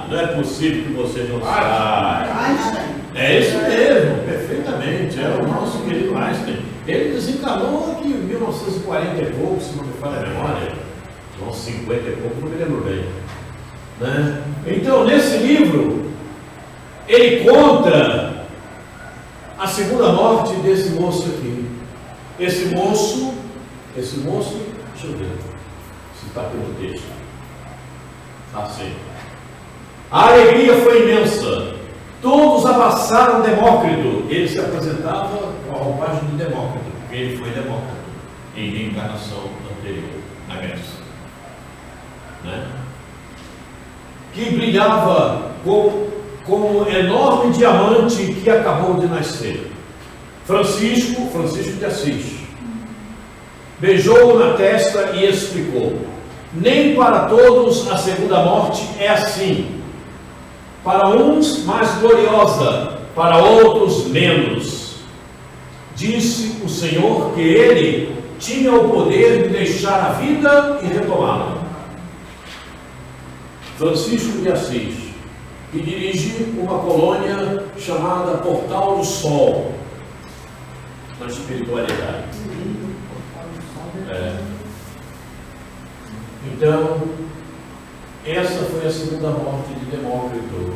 Não é possível que vocês não saibam. Einstein. É isso mesmo, perfeitamente. É o nosso querido Einstein. Ele desencarnou aqui em 1940 e pouco, se não me falha a memória. Uns 50 e pouco, não me lembro bem. Né? Então, nesse livro, ele conta a segunda morte desse moço aqui. Esse moço, deixa eu ver se está aqui no texto. Assim. A alegria foi imensa. Todos abraçaram Demócrito. Ele se apresentava com a roupagem de Demócrito, porque ele foi Demócrito em reencarnação anterior, na Grécia. Né? Que brilhava como um enorme diamante que acabou de nascer. Francisco de Assis, beijou-o na testa e explicou: nem para todos a segunda morte é assim. Para uns mais gloriosa, para outros menos. Disse o Senhor que ele tinha o poder de deixar a vida e retomá-la. Francisco de Assis, que dirige uma colônia chamada Portal do Sol, na espiritualidade. Então, essa foi a segunda morte de Demócrito,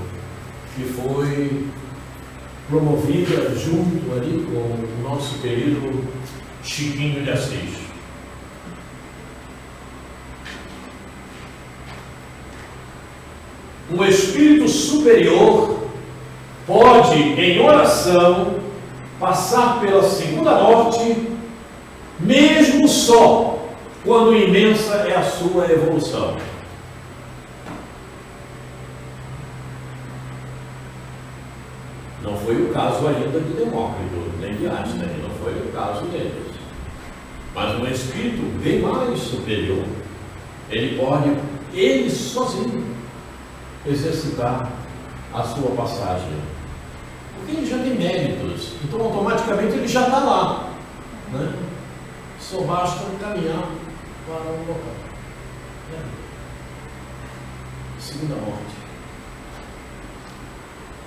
que foi promovida junto ali com o nosso querido Chiquinho de Assis. Um espírito superior pode, em oração, passar pela segunda morte, mesmo só quando imensa é a sua evolução. Não foi o caso ainda de Demócrito, nem de Einstein, não foi o caso deles. Mas um espírito bem mais superior, ele pode, ele sozinho, exercitar a sua passagem. Porque ele já tem méritos, então automaticamente ele já está lá, né? Só basta caminhar para um local. Segunda morte.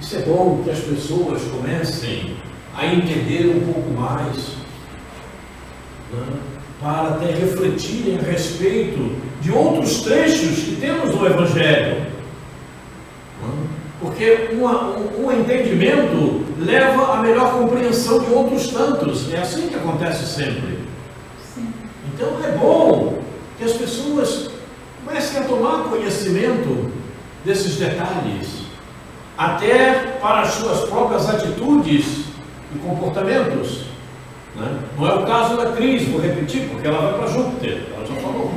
Isso é bom que as pessoas comecem a entender um pouco mais, né? Para até refletirem a respeito de outros trechos que temos no Evangelho. Né? Porque um entendimento leva à melhor compreensão de outros tantos. É assim que acontece sempre. Sim. Então é bom que as pessoas comecem a tomar conhecimento desses detalhes, até para as suas próprias atitudes e comportamentos. Né? Não é o caso da Cris, vou repetir, porque ela vai para Júpiter, ela já falou.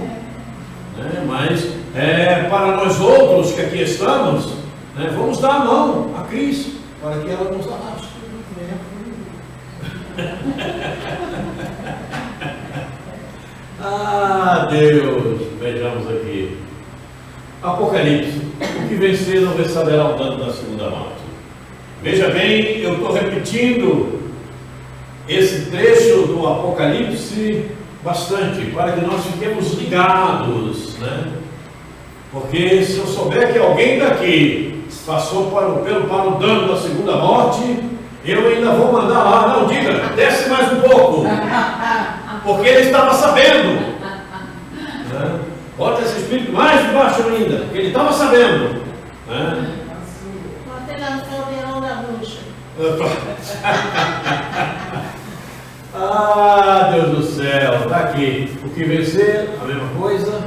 Né? Mas para nós outros que aqui estamos, né, vamos dar a mão a Cris, para que ela nos arraste. Ah, Deus, vejamos aqui. Apocalipse, o que vencer não receberá o dano da segunda morte. Veja bem, eu estou repetindo esse trecho do Apocalipse bastante, para que nós fiquemos ligados, né? Porque se eu souber que alguém daqui passou para o dano da segunda morte, eu ainda vou mandar lá, não, diga, desce mais um pouco, porque ele estava sabendo, né? Bota esse espírito mais baixo ainda, porque ele estava sabendo, né? Você lançou o leão da bruxa. Ah, Deus do céu, está aqui. O que vencer, a mesma coisa.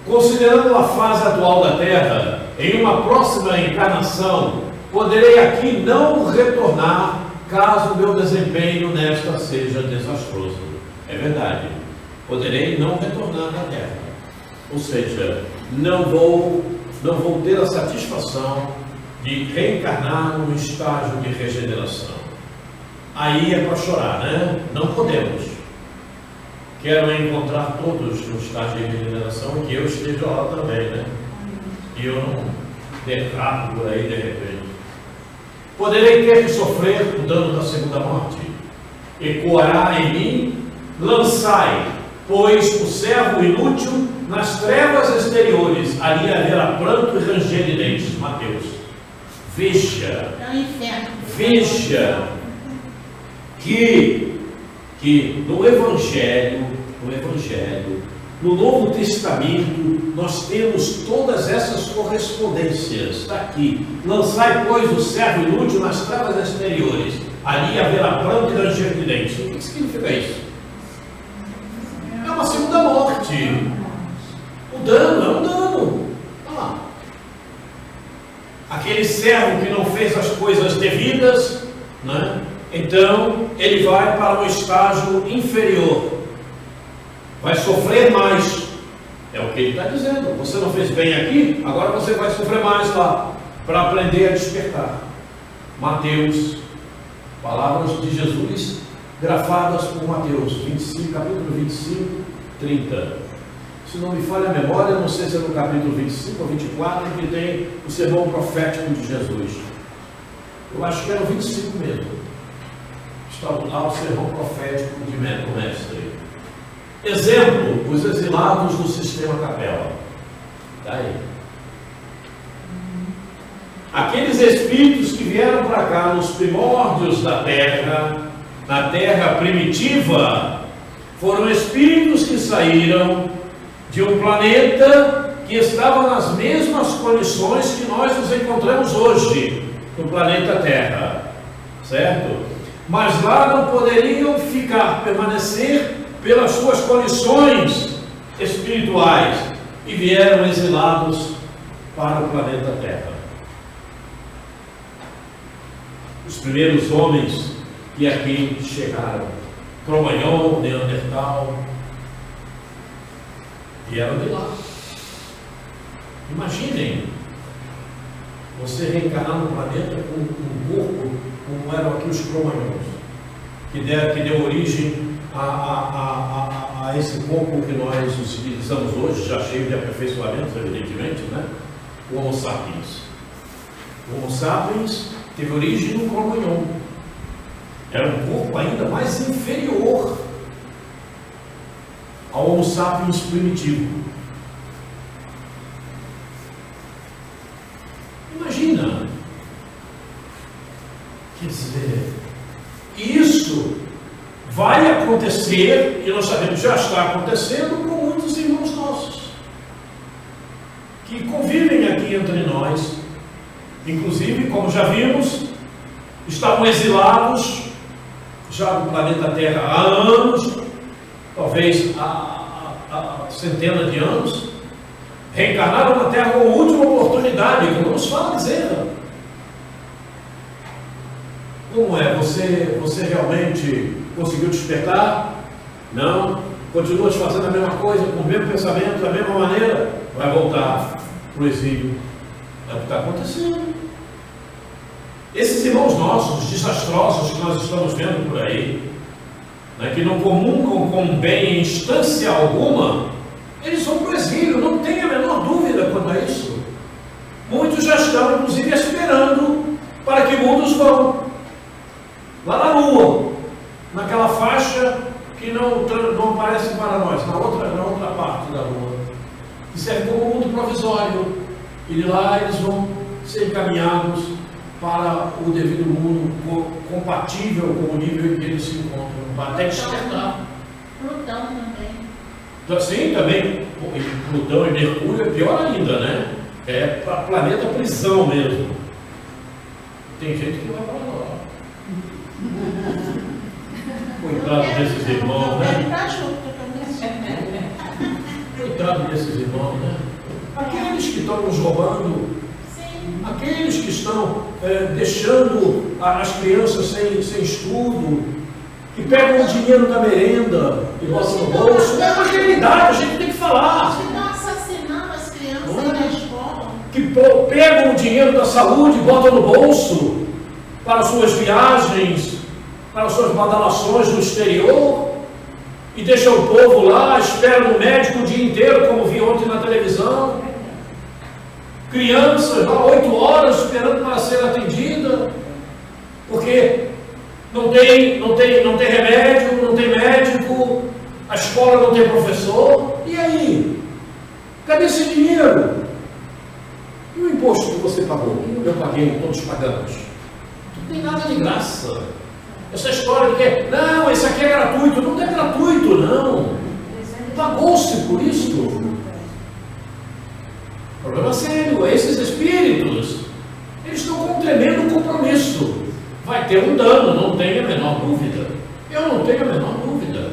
Considerando a fase atual da Terra, em uma próxima encarnação, poderei aqui não retornar, caso meu desempenho nesta seja desastroso. É verdade. Poderei não retornar na Terra. Ou seja, não vou ter a satisfação de reencarnar num estágio de regeneração. Aí é para chorar, né? Não podemos. Quero encontrar todos no estágio de regeneração e que eu esteja lá também, né? E eu não derrapo por aí de repente. Poderei ter que sofrer o dano da segunda morte. Ecoará em mim, lançai, pois o servo inútil nas trevas exteriores, ali haverá pranto e ranger de dentes. Mateus. Veja. É o inferno. Veja que no Evangelho, no Novo Testamento, nós temos todas essas correspondências. Está aqui. Lançai, pois, o servo inútil nas trevas exteriores, ali haverá pranto e ranger de dentes. O que significa isso? É uma segunda morte. O dano é um dano. Olha lá. Aquele servo que não fez as coisas devidas, né? Então ele vai para um estágio inferior, vai sofrer mais. É o que ele está dizendo. Você não fez bem aqui, agora você vai sofrer mais lá, para aprender a despertar. Mateus, palavras de Jesus grafadas por Mateus 25, capítulo 25, 30. Se não me falha a memória, não sei se é no capítulo 25 ou 24, que tem o sermão profético de Jesus. Eu acho que era o 25 mesmo. Está lá o sermão profético de Mestre. Exemplo, os exilados do sistema Capela. Está aí. Aqueles espíritos que vieram para cá nos primórdios da Terra, na Terra primitiva, foram espíritos que saíram de um planeta que estava nas mesmas condições que nós nos encontramos hoje, no planeta Terra, certo? Mas lá não poderiam permanecer pelas suas condições espirituais e vieram exilados para o planeta Terra. os primeiros homens que aqui chegaram. Cro-Magnon, Neandertal, vieram de lá. Imaginem você reencarnar no planeta com um corpo como eram aqui os Cro-Magnons, que deu origem a esse corpo que nós utilizamos hoje, já cheio de aperfeiçoamentos, evidentemente, né? O Homo sapiens. O Homo sapiens teve origem no Cro-Magnon. Era um corpo ainda mais inferior ao Homo sapiens primitivo. Imagina, quer dizer, isso vai acontecer, e nós sabemos já está acontecendo com muitos irmãos nossos, que convivem aqui entre nós, inclusive, como já vimos, estavam exilados já do planeta Terra há anos, talvez há centenas de anos, reencarnaram na Terra como última oportunidade, como nos fala dizer. Como é? Você realmente conseguiu despertar? Não? Continuas fazendo a mesma coisa, com o mesmo pensamento, da mesma maneira? Vai voltar para o exílio. É o que está acontecendo. Esses irmãos nossos, desastrosos que nós estamos vendo por aí, né, que não comungam com o bem em instância alguma, eles vão para o exílio, não tem a menor dúvida quanto a isso. Muitos já estão, inclusive, esperando para que muitos vão. Lá na Lua, naquela faixa que não aparece para nós, na outra parte da Lua, que serve como mundo provisório. E de lá eles vão ser encaminhados para o devido mundo compatível com o nível em que eles se encontram, até despertar. Plutão também. Sim, também, Plutão e Mercúrio é pior ainda, né? É para planeta prisão mesmo. Tem gente que vai para lá. Coitado desses irmãos, né? Coitado desses irmãos, né? Aqueles que estão nos roubando, aqueles que estão deixando as crianças sem estudo, que pegam o dinheiro da merenda e botam no bolso. É uma realidade, a gente tem que falar. Estão assassinando as crianças na escola. Que pegam o dinheiro da saúde e botam no bolso para suas viagens, para suas badalações no exterior, e deixam o povo lá, esperam no médico o dia inteiro, como vi ontem na televisão. Crianças lá 8 horas esperando para ser atendida, porque não tem remédio, não tem médico, a escola não tem professor. E aí? Cadê esse dinheiro? E o imposto que você pagou? Eu paguei, todos pagamos. Não tem nada de graça. Essa história de que, não, isso aqui é gratuito. Não é gratuito, não. Pagou-se por isso. Problema sério. Esses espíritos, eles estão com um tremendo compromisso. Vai ter um dano, não tenho a menor dúvida. Eu não tenho a menor dúvida.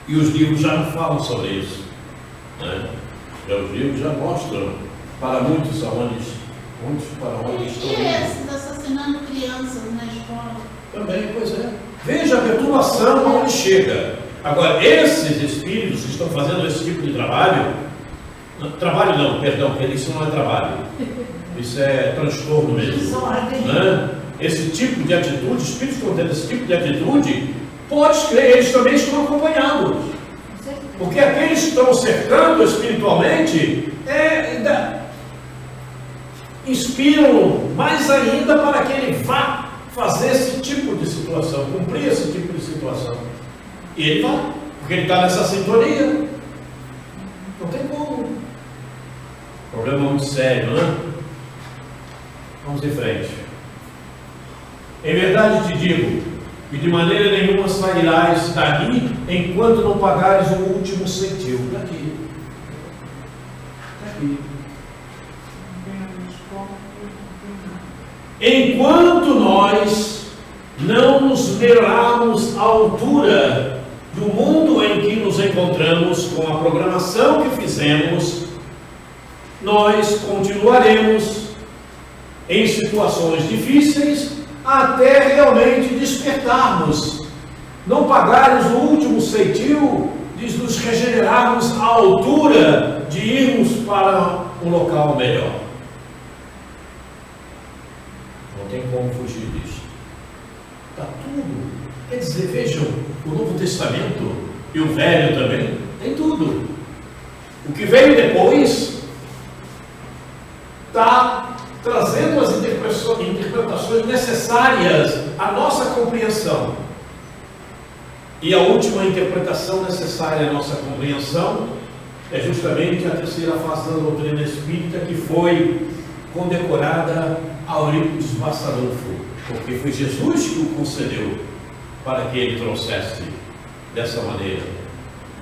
E os livros já não falam sobre isso, né? Os livros já mostram para muitos para onde estão E indo. esses assassinando crianças na escola? Também, pois é. Veja a perturbação onde chega. Agora, esses espíritos que estão fazendo esse tipo de trabalho não, perdão, porque isso não é trabalho. Isso é transtorno mesmo. Né? Esse tipo de atitude, espíritos que estão tendo esse tipo de atitude, pode crer, eles também estão acompanhados. Porque aqueles que estão cercando espiritualmente inspiram mais ainda para que ele vá fazer esse tipo de situação, cumprir esse tipo de situação. E ele vai, porque ele está nessa sintonia. Não tem como. Problema muito sério, né? Vamos em frente. Em verdade te digo, que de maneira nenhuma sairás dali enquanto não pagares o último centavo. Daqui. Daqui. Enquanto nós não nos melhorarmos à altura do mundo em que nos encontramos, com a programação que fizemos, nós continuaremos em situações difíceis até realmente despertarmos, não pagarmos o último ceitil de nos regenerarmos à altura de irmos para um local melhor. Não tem como fugir disso. Está tudo. Quer dizer, vejam, o Novo Testamento e o Velho também, tem tudo. O que veio depois está trazendo as interpretações necessárias à nossa compreensão. E a última interpretação necessária à nossa compreensão é justamente a terceira fase da doutrina espírita, que foi condecorada a Eurípides Barçanufo, porque foi Jesus que o concedeu para que ele trouxesse dessa maneira,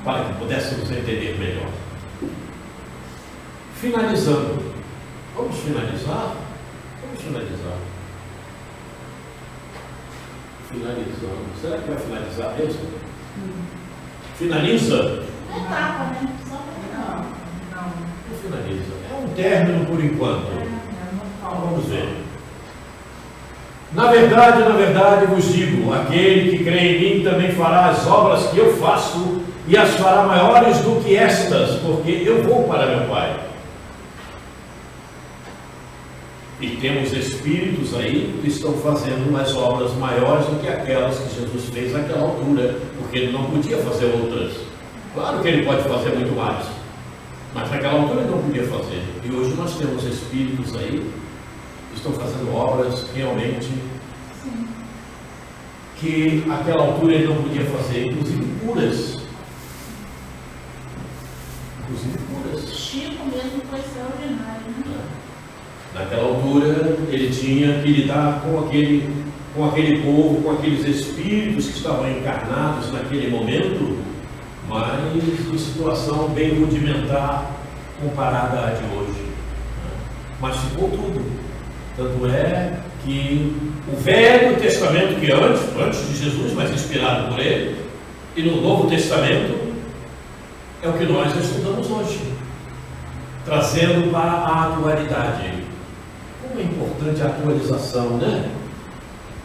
para que pudéssemos entender melhor. Finalizando, vamos finalizar? Vamos finalizar. Finalizando. Será que vai finalizar mesmo? Finaliza? Etapa, né? Só pra Não finaliza. É um término por enquanto. Então, vamos ver. Na verdade, vos digo, aquele que crê em mim também fará as obras que eu faço, e as fará maiores do que estas, porque eu vou para meu Pai. E temos espíritos aí que estão fazendo umas obras maiores do que aquelas que Jesus fez naquela altura, porque ele não podia fazer outras. Claro que ele pode fazer muito mais, mas naquela altura ele não podia fazer. E hoje nós temos espíritos aí que estão fazendo obras realmente que naquela altura ele não podia fazer, inclusive curas. Chico mesmo foi extraordinário, né? Naquela altura ele tinha que lidar com aquele povo, com aqueles espíritos que estavam encarnados naquele momento, mas em situação bem rudimentar comparada à de hoje. Mas ficou tudo. Tanto é que o Velho Testamento, que antes de Jesus, mas inspirado por ele, e no Novo Testamento, é o que nós estudamos hoje, trazendo para a atualidade. Como é importante a atualização, né?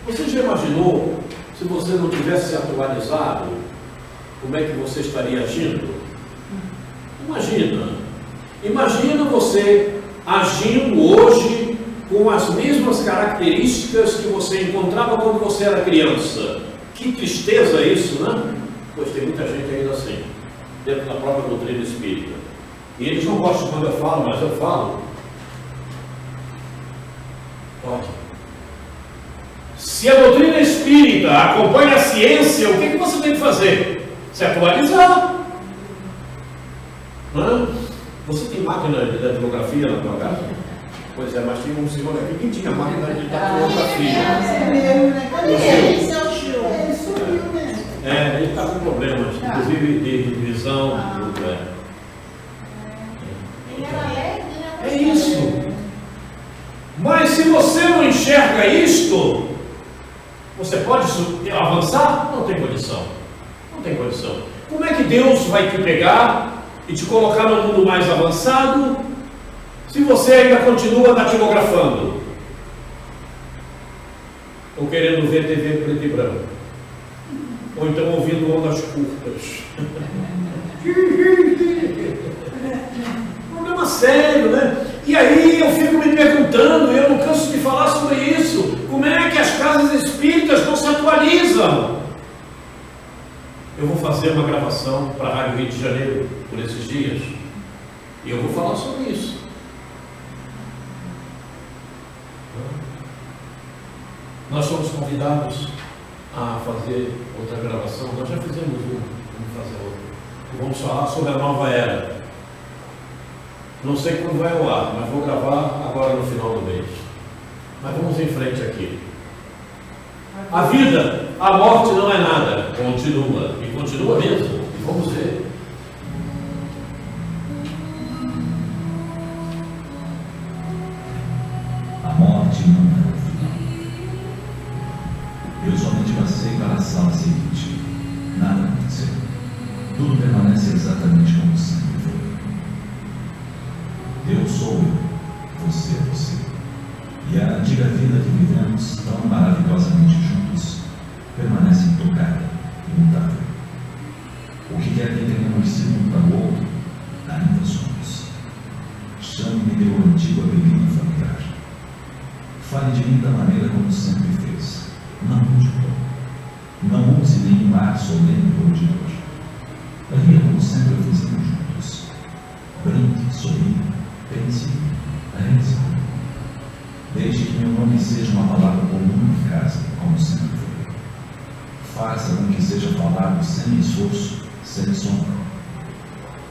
Você já imaginou, se você não tivesse se atualizado, como é que você estaria agindo? Imagina você agindo hoje com as mesmas características que você encontrava quando você era criança. Que tristeza isso, né? Pois tem muita gente ainda assim, dentro da própria doutrina espírita. E eles não gostam quando eu falo, mas eu falo. Pode. Se a doutrina espírita acompanha a ciência, o que você tem que fazer? Se atualizar. Você tem máquina de datilografia na tua casa? Pois é, mas tinha um senhor aqui que tinha máquina de datilografia. Esse é o Chico. Ele sumiu mesmo. Ele está com problemas, inclusive de visão. Ele era leve, né? É isso. Mas se você não enxerga isto, você pode avançar? Não tem condição. Não tem condição. Como é que Deus vai te pegar e te colocar no mundo mais avançado se você ainda continua datilografando? Ou querendo ver TV preto e branco? Ou então ouvindo ondas curtas? Problema sério, né? E aí eu fico me perguntando, eu não canso de falar sobre isso, como é que as casas espíritas não se atualizam? Eu vou fazer uma gravação para a Rádio Rio de Janeiro por esses dias, e eu vou falar sobre isso. Nós somos convidados a fazer outra gravação, nós já fizemos uma, vamos fazer outra. Vamos falar sobre a nova era. Não sei quando vai ao ar, mas vou gravar agora no final do mês. Mas vamos em frente aqui. A vida, a morte não é nada, continua. E continua mesmo. E vamos ver. A morte não é o final. Eu somente passei para a sala seguinte. Nada aconteceu. Tudo permanece exatamente como sempre foi. Eu sou eu, você é você. E a antiga vida que vivemos tão maravilhosamente juntos permanece intocada, imutável. O que quer que tenhamos sido um para o outro, ainda somos. Chame-me meu antigo apelido familiar. Fale de mim da maneira como sempre fez. Não mude o tom. Não use nenhum ar solene ou de dor. Ria como sempre o fizemos juntos. Brinque, sorria, pense, reze. Deixe que meu nome seja uma palavra comum em casa, como sempre foi. Faça com que seja falado sem esforço, sem sombra.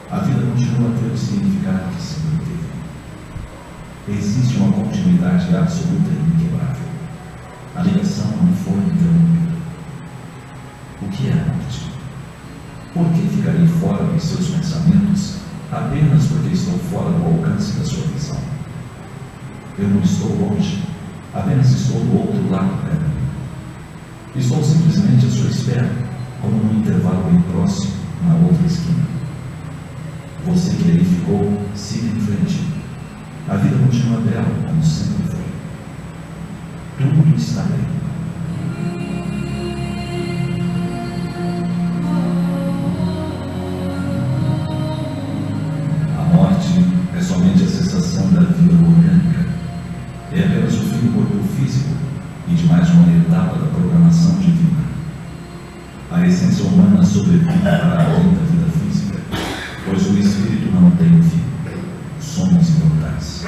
A vida continua a ter o significado que sempre teve. Existe uma continuidade absoluta e inquebrável. A ligação não foi interrompida. O que é a morte? Por que ficarei fora dos seus pensamentos apenas porque estou fora do alcance da sua visão? Eu não estou longe, apenas estou do outro lado dela. Estou simplesmente à sua espera, como num intervalo bem próximo, na outra esquina. Você que aí ficou, siga em frente. A vida continua bela, como sempre foi. Tudo está bem. A morte é somente a cessação da vida orgânica. É apenas o fim do corpo físico e de mais uma etapa da programação divina. A essência humana sobrevive para além da vida física, pois o espírito não tem fim. Somos imortais.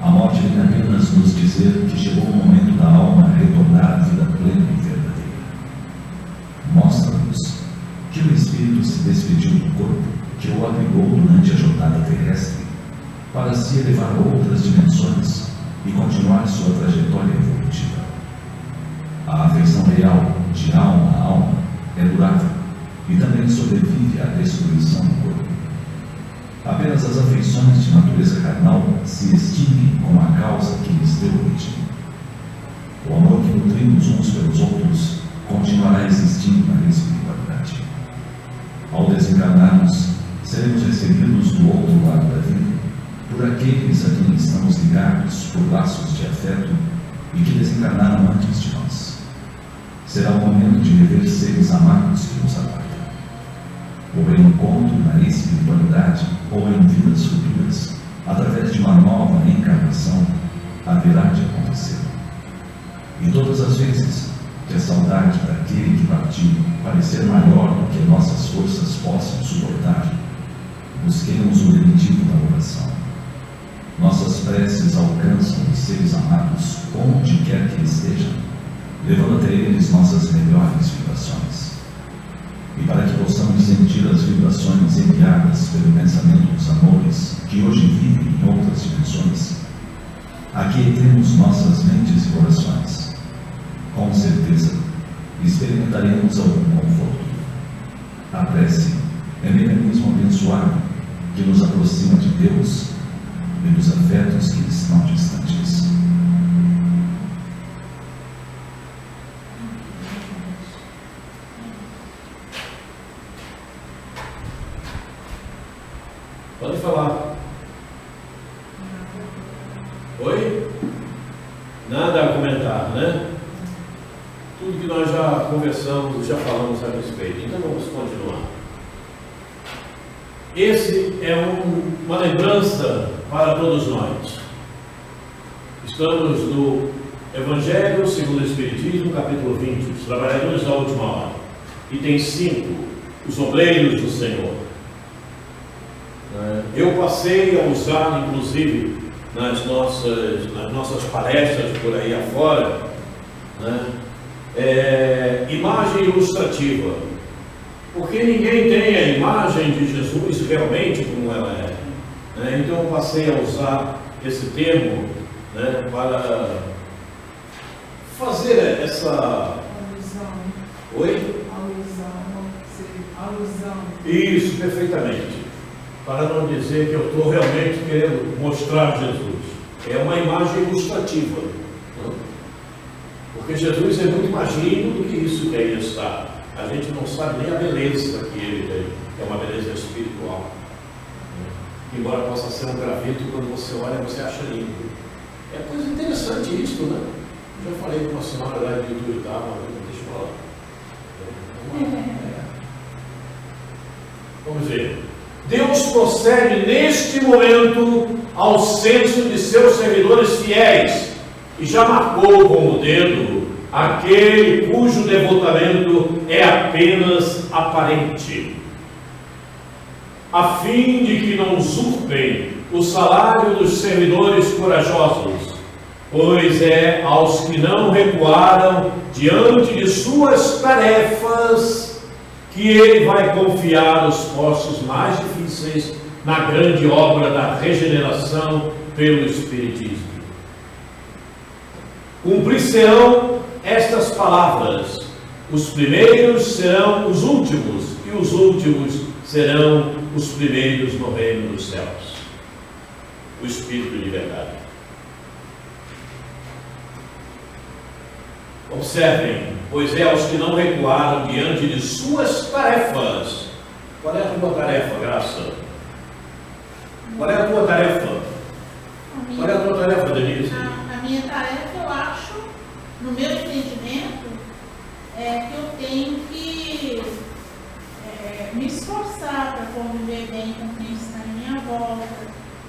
A morte vem apenas nos dizer que chegou o momento da alma retornar à vida plena e verdadeira. Mostra-nos que o espírito se despediu do corpo que o abrigou durante a jornada terrestre para se elevar a outras dimensões e continuar sua trajetória evolutiva. A afeição real, de alma a alma, é durável e também sobrevive à destruição do corpo. Apenas as afeições de natureza carnal se extinguem com a causa que lhes deu origem. O amor que nutrimos uns pelos outros continuará existindo na espiritualidade. Ao desencarnarmos, seremos recebidos do outro lado da vida por aqueles a quem estamos ligados por laços de afeto e que desencarnaram antes de nós. Será o momento de rever seres amados que nos aguardam. Ou em encontro na espiritualidade, ou em vidas futuras, através de uma nova encarnação, haverá de acontecer. E todas as vezes que a saudade daquele que partiu parecer maior do que nossas forças possam suportar, busquemos o benedito da oração. Nossas preces alcançam os seres amados onde quer que estejam, levando até eles nossas melhores vibrações. E para que possamos sentir as vibrações enviadas pelo pensamento dos amores que hoje vivem em outras dimensões, aquietemos nossas mentes e corações. Com certeza, experimentaremos algum conforto. A prece é mecanismo abençoado que nos aproxima de Deus e dos afetos que estão distantes. Pode falar. Oi? Nada a comentar, né? Tudo que nós já conversamos, já falamos a respeito. Então vamos continuar. Esse é uma lembrança para todos nós. Estamos no Evangelho segundo o Espiritismo, capítulo 20, os trabalhadores da última hora. Item 5, os obreiros do Senhor. Eu passei a usar, inclusive, nas nossas palestras por aí afora, né, imagem ilustrativa. Porque ninguém tem a imagem de Jesus realmente como ela é. Né? Então eu passei a usar esse termo, né, para fazer essa Alusão. Oi? Alusão. Isso, perfeitamente. Para não dizer que eu estou realmente querendo mostrar Jesus. É uma imagem ilustrativa. Né? Porque Jesus é muito mais lindo do que isso que aí está. A gente não sabe nem a beleza que ele tem. É uma beleza espiritual. Né? Embora possa ser um graveto, quando você olha, você acha lindo. É coisa interessante isso, né? Eu já falei com uma senhora lá de Ituiutaba, deixa eu falar. Vamos ver. Deus procede neste momento ao censo de seus servidores fiéis e já marcou com o dedo aquele cujo devotamento é apenas aparente, a fim de que não usurpem o salário dos servidores corajosos, pois é aos que não recuaram diante de suas tarefas que ele vai confiar os postos mais difíceis na grande obra da regeneração pelo Espiritismo. Cumprir-se-ão estas palavras: os primeiros serão os últimos, e os últimos serão os primeiros no reino dos céus. O Espírito de verdade. Observem, pois é aos que não recuaram diante de suas tarefas. Qual é a tua tarefa, Graça? Qual é a tua tarefa? Qual é a tua tarefa, Denise? A minha tarefa, eu acho, no meu entendimento, é que eu tenho que me esforçar para conviver bem com quem está à minha volta.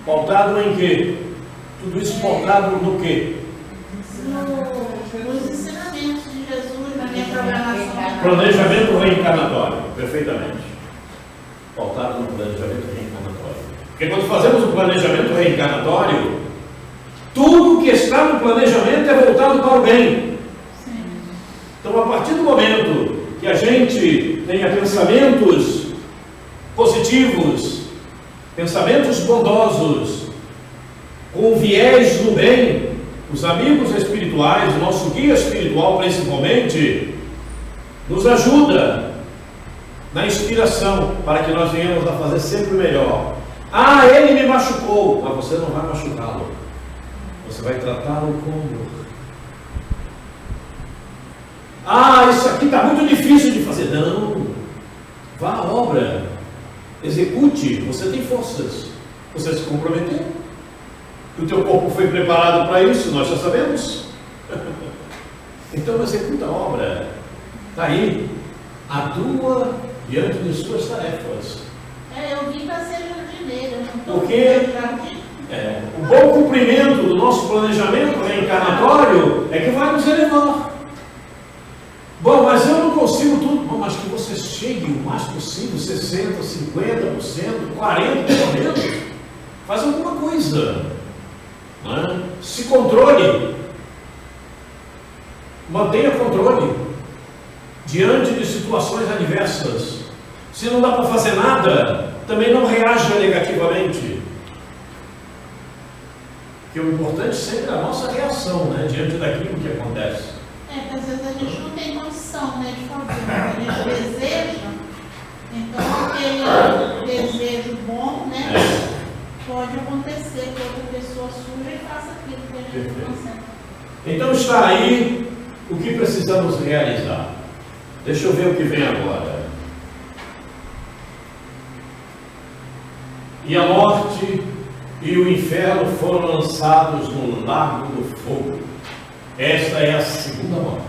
Pautado em quê? Tudo isso pautado no quê? Nos ensinamentos de Jesus, na minha programação. Planejamento reencarnatório, perfeitamente. Pautado no planejamento reencarnatório. Porque quando fazemos um planejamento reencarnatório, tudo que está no planejamento é voltado para o bem. Sim. Então, a partir do momento que a gente tenha pensamentos positivos, pensamentos bondosos, com viés no bem, os amigos espirituais, o nosso guia espiritual principalmente, nos ajuda na inspiração para que nós venhamos a fazer sempre o melhor. Ah, ele me machucou, mas você não vai machucá-lo. Você vai tratá-lo com amor. Ah, isso aqui está muito difícil de fazer. Não, vá à obra, execute, você tem forças, você se comprometeu. O teu corpo foi preparado para isso, nós já sabemos. Então executa a obra. Está aí, atua diante de suas tarefas. Eu vim para ser jardineira, eu não estou Porque jardim. o bom cumprimento do nosso planejamento reencarnatório é que vai nos elevar. Bom, mas eu não consigo tudo. Bom, mas que você chegue o mais possível, 60%, 50%, 40%. Faz alguma coisa. Se controle, mantenha controle diante de situações adversas. Se não dá para fazer nada, também não reaja negativamente, porque o importante sempre é a nossa reação, diante daquilo que acontece. Porque às vezes a gente não tem condição, de fazer, a gente deseja, então aquele desejo bom, pode acontecer que outra pessoa surja e faça aquilo que a gente não consegue. Então está aí o que precisamos realizar. Deixa eu ver o que vem agora. E a morte e o inferno foram lançados no lago do fogo. Esta é a segunda morte.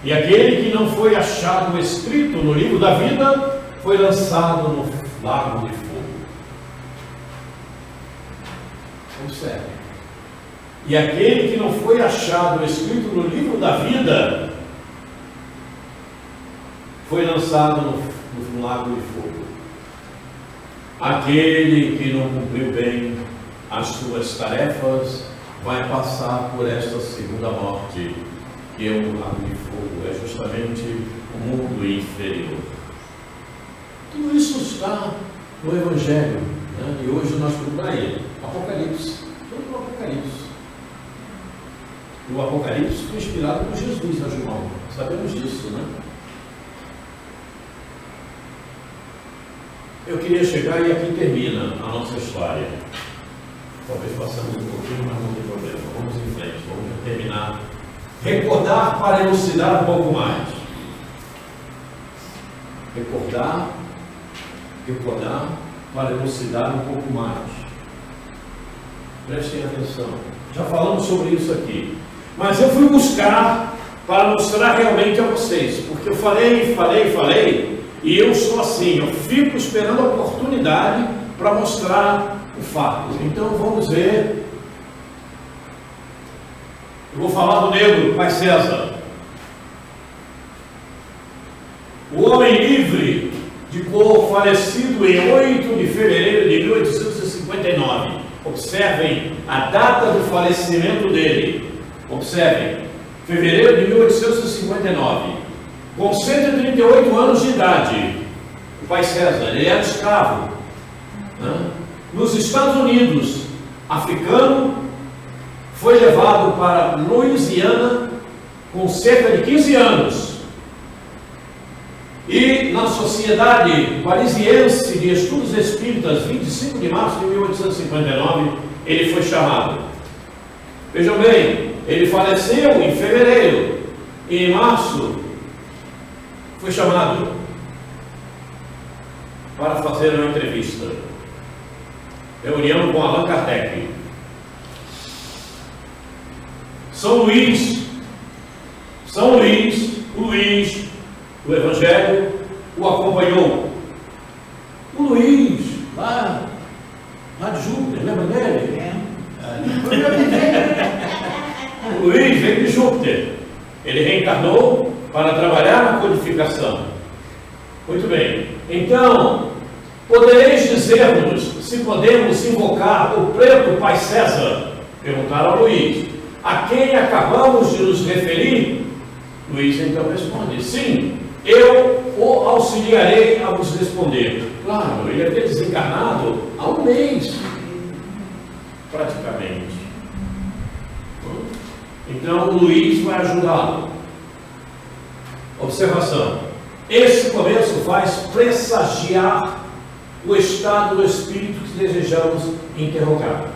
E aquele que não foi achado escrito no livro da vida foi lançado no lago de fogo. Observe. E aquele que não foi achado escrito no livro da vida foi lançado no lago de fogo. Aquele que não cumpriu bem as suas tarefas vai passar por esta segunda morte, que é o lago de fogo, é justamente o mundo inferior. Tudo isso está no Evangelho, e hoje nós vamos para ele. Apocalipse, todo o Apocalipse. O Apocalipse foi inspirado por Jesus, João. Sabemos disso, Eu queria chegar e aqui termina a nossa história. Talvez passamos um pouquinho, mas não tem problema. Vamos em frente, vamos terminar. Recordar para elucidar um pouco mais. Recordar para elucidar um pouco mais. Prestem atenção. Já falamos sobre isso aqui. Mas eu fui buscar para mostrar realmente a vocês. Porque eu falei. E eu sou assim. Eu fico esperando a oportunidade para mostrar o fato. Então vamos ver. Eu vou falar do negro, Pai César. O homem livre de cor, falecido em 8 de fevereiro de 1859. Observem a data do falecimento dele. Observem, fevereiro de 1859. Com 138 anos de idade. O Pai César, ele era escravo. Nos Estados Unidos, africano, foi levado para Louisiana com cerca de 15 anos. E na Sociedade Parisiense de Estudos Espíritas, 25 de março de 1859, ele foi chamado. Vejam bem, ele faleceu em fevereiro, e em março foi chamado para fazer uma entrevista. Reunião com Allan Kardec. São Luís, o Luís do Evangelho o acompanhou. O Luís, lá de Júpiter, lembra dele? O Luís veio de Júpiter. Ele reencarnou para trabalhar na codificação. Muito bem. Então, podereis dizer-nos se podemos invocar o preto Pai César? Perguntaram ao Luís. A quem acabamos de nos referir? Luís então responde: sim, eu o auxiliarei a vos responder. Claro, ele havia desencarnado há um mês, praticamente. Então o Luís vai ajudá-lo. Observação: esse começo faz pressagiar o estado do espírito que desejamos interrogar.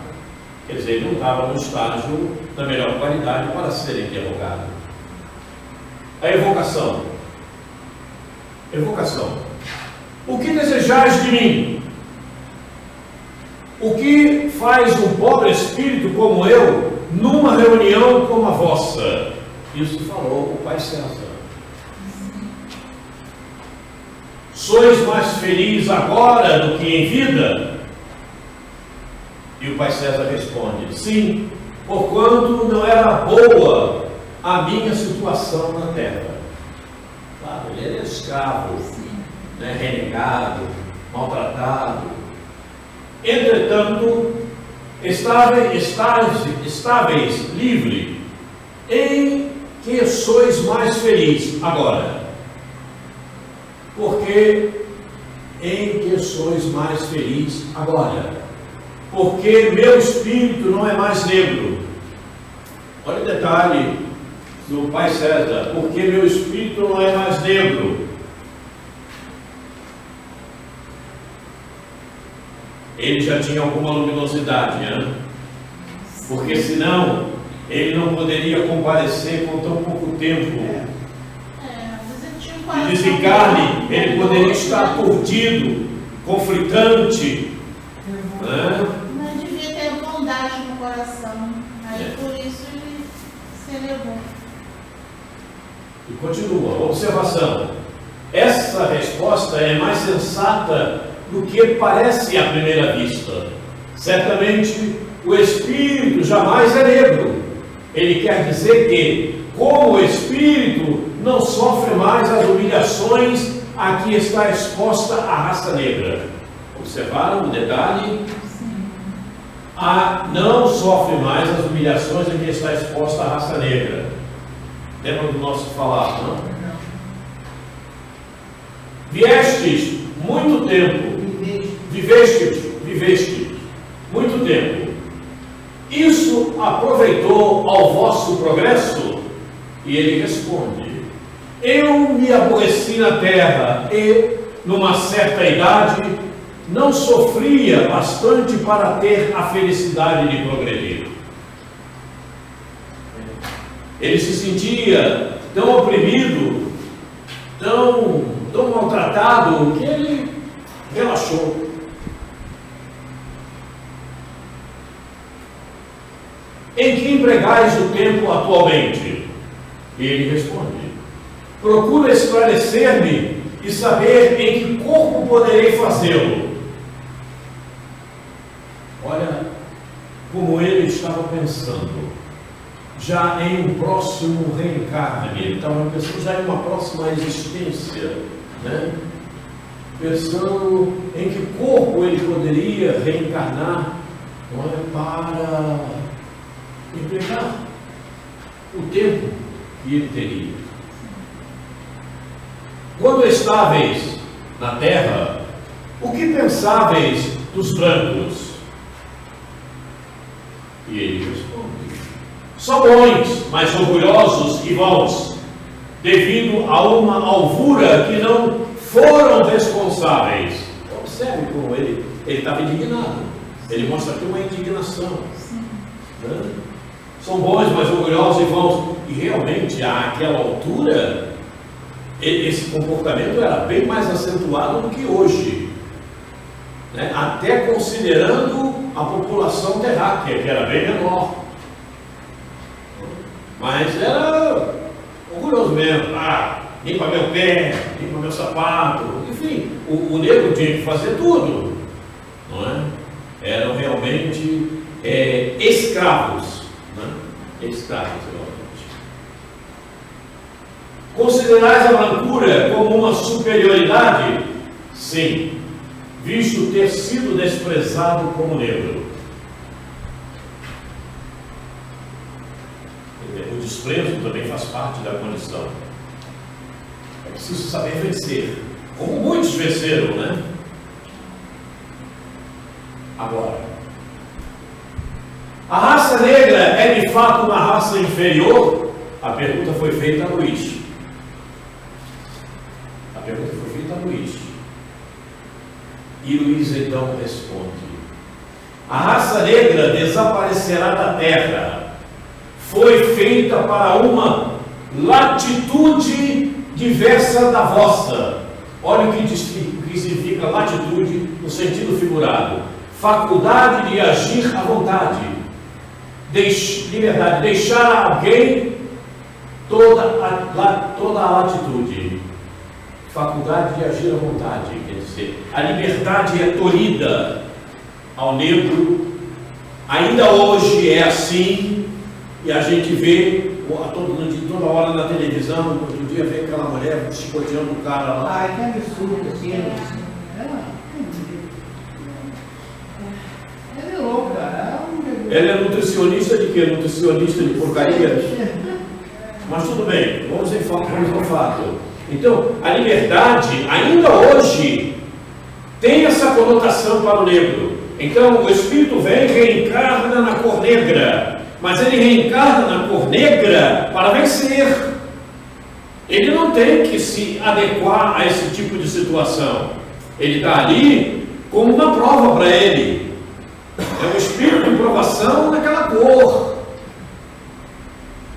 Quer dizer, ele não estava no estágio da melhor qualidade para ser interrogado. A evocação. O que desejais de mim? O que faz um pobre espírito como eu numa reunião como a vossa? Isso falou o Pai César. Sois mais felizes agora do que em vida? E o Pai César responde: sim, porquanto não era boa a minha situação na terra. Claro, ele era escravo, né, renegado, maltratado. Entretanto, estáveis livre, em que sois mais felizes agora. Porque em que sois mais felizes agora? Porque meu espírito não é mais negro. Olha o detalhe do Pai César: porque meu espírito não é mais negro. Ele já tinha alguma luminosidade, né? Porque senão ele não poderia comparecer com tão pouco tempo. De desencarne, ele poderia estar curtido, conflitante, né? Mas devia ter bondade no coração. Aí por isso ele se elevou. E continua, observação. Essa resposta é mais sensata do que parece à primeira vista. Certamente o espírito jamais é negro. Ele quer dizer que, como o espírito não sofre mais as humilhações a que está exposta a raça negra. Observaram o detalhe? Não sofre mais as humilhações a que está exposta a raça negra. Lembra do nosso falar, não? Viestes muito tempo, vivestes muito tempo. Isso aproveitou ao vosso progresso? E ele responde: eu me aborreci na terra e, numa certa idade, não sofria bastante para ter a felicidade de progredir. Ele se sentia tão oprimido, tão maltratado, que ele relaxou. em que empregais o tempo atualmente? E ele responde: procuro esclarecer-me e saber em que corpo poderei fazê-lo. Olha como ele estava pensando, já em um próximo reencarne, ele estava pensando já em uma próxima existência, né? Pensando em que corpo ele poderia reencarnar, não é, para empregar o tempo que ele teria. Quando estáveis na terra, o que pensáveis dos brancos? E ele responde: são bons, mas orgulhosos e vãos, devido a uma alvura que não foram responsáveis. Observe como ele estava indignado. Ele mostra aqui uma indignação. Né? São bons, mas orgulhosos e vãos. E realmente, àquela altura, esse comportamento era bem mais acentuado do que hoje. Né? Até considerando a população terráquea, que era bem menor. Mas era orgulhoso mesmo. Limpa meu pé, limpa meu sapato. Enfim, o negro tinha que fazer tudo. Não é? Eram realmente escravos. Né? Escravos, realmente. Considerais a brancura como uma superioridade? Sim, visto ter sido desprezado como negro. O desprezo também faz parte da condição. É preciso saber vencer, como muitos venceram, né? Agora, a raça negra é de fato uma raça inferior? A pergunta foi feita a Luís. A pergunta foi feita a Luís. E Luís então responde: a raça negra desaparecerá da terra. Foi feita para uma latitude diversa da vossa. Olha o que significa latitude no sentido figurado: faculdade de agir à vontade, liberdade, deixar a alguém toda a latitude, faculdade de agir à vontade, quer dizer, a liberdade é tolhida ao negro. Ainda hoje é assim. E a gente vê toda hora na televisão, outro dia vê aquela mulher chicoteando o cara lá. Ai, que absurdo aquilo. Ela é louca. Ela é nutricionista de quê? Nutricionista de porcaria? Mas tudo bem, vamos ao fato. Então, a liberdade, ainda hoje, tem essa conotação para o negro. Então, o espírito vem e reencarna na cor negra. Mas ele reencarna na cor negra para vencer. Ele não tem que se adequar a esse tipo de situação. Ele está ali como uma prova para ele. É um espírito de provação naquela cor.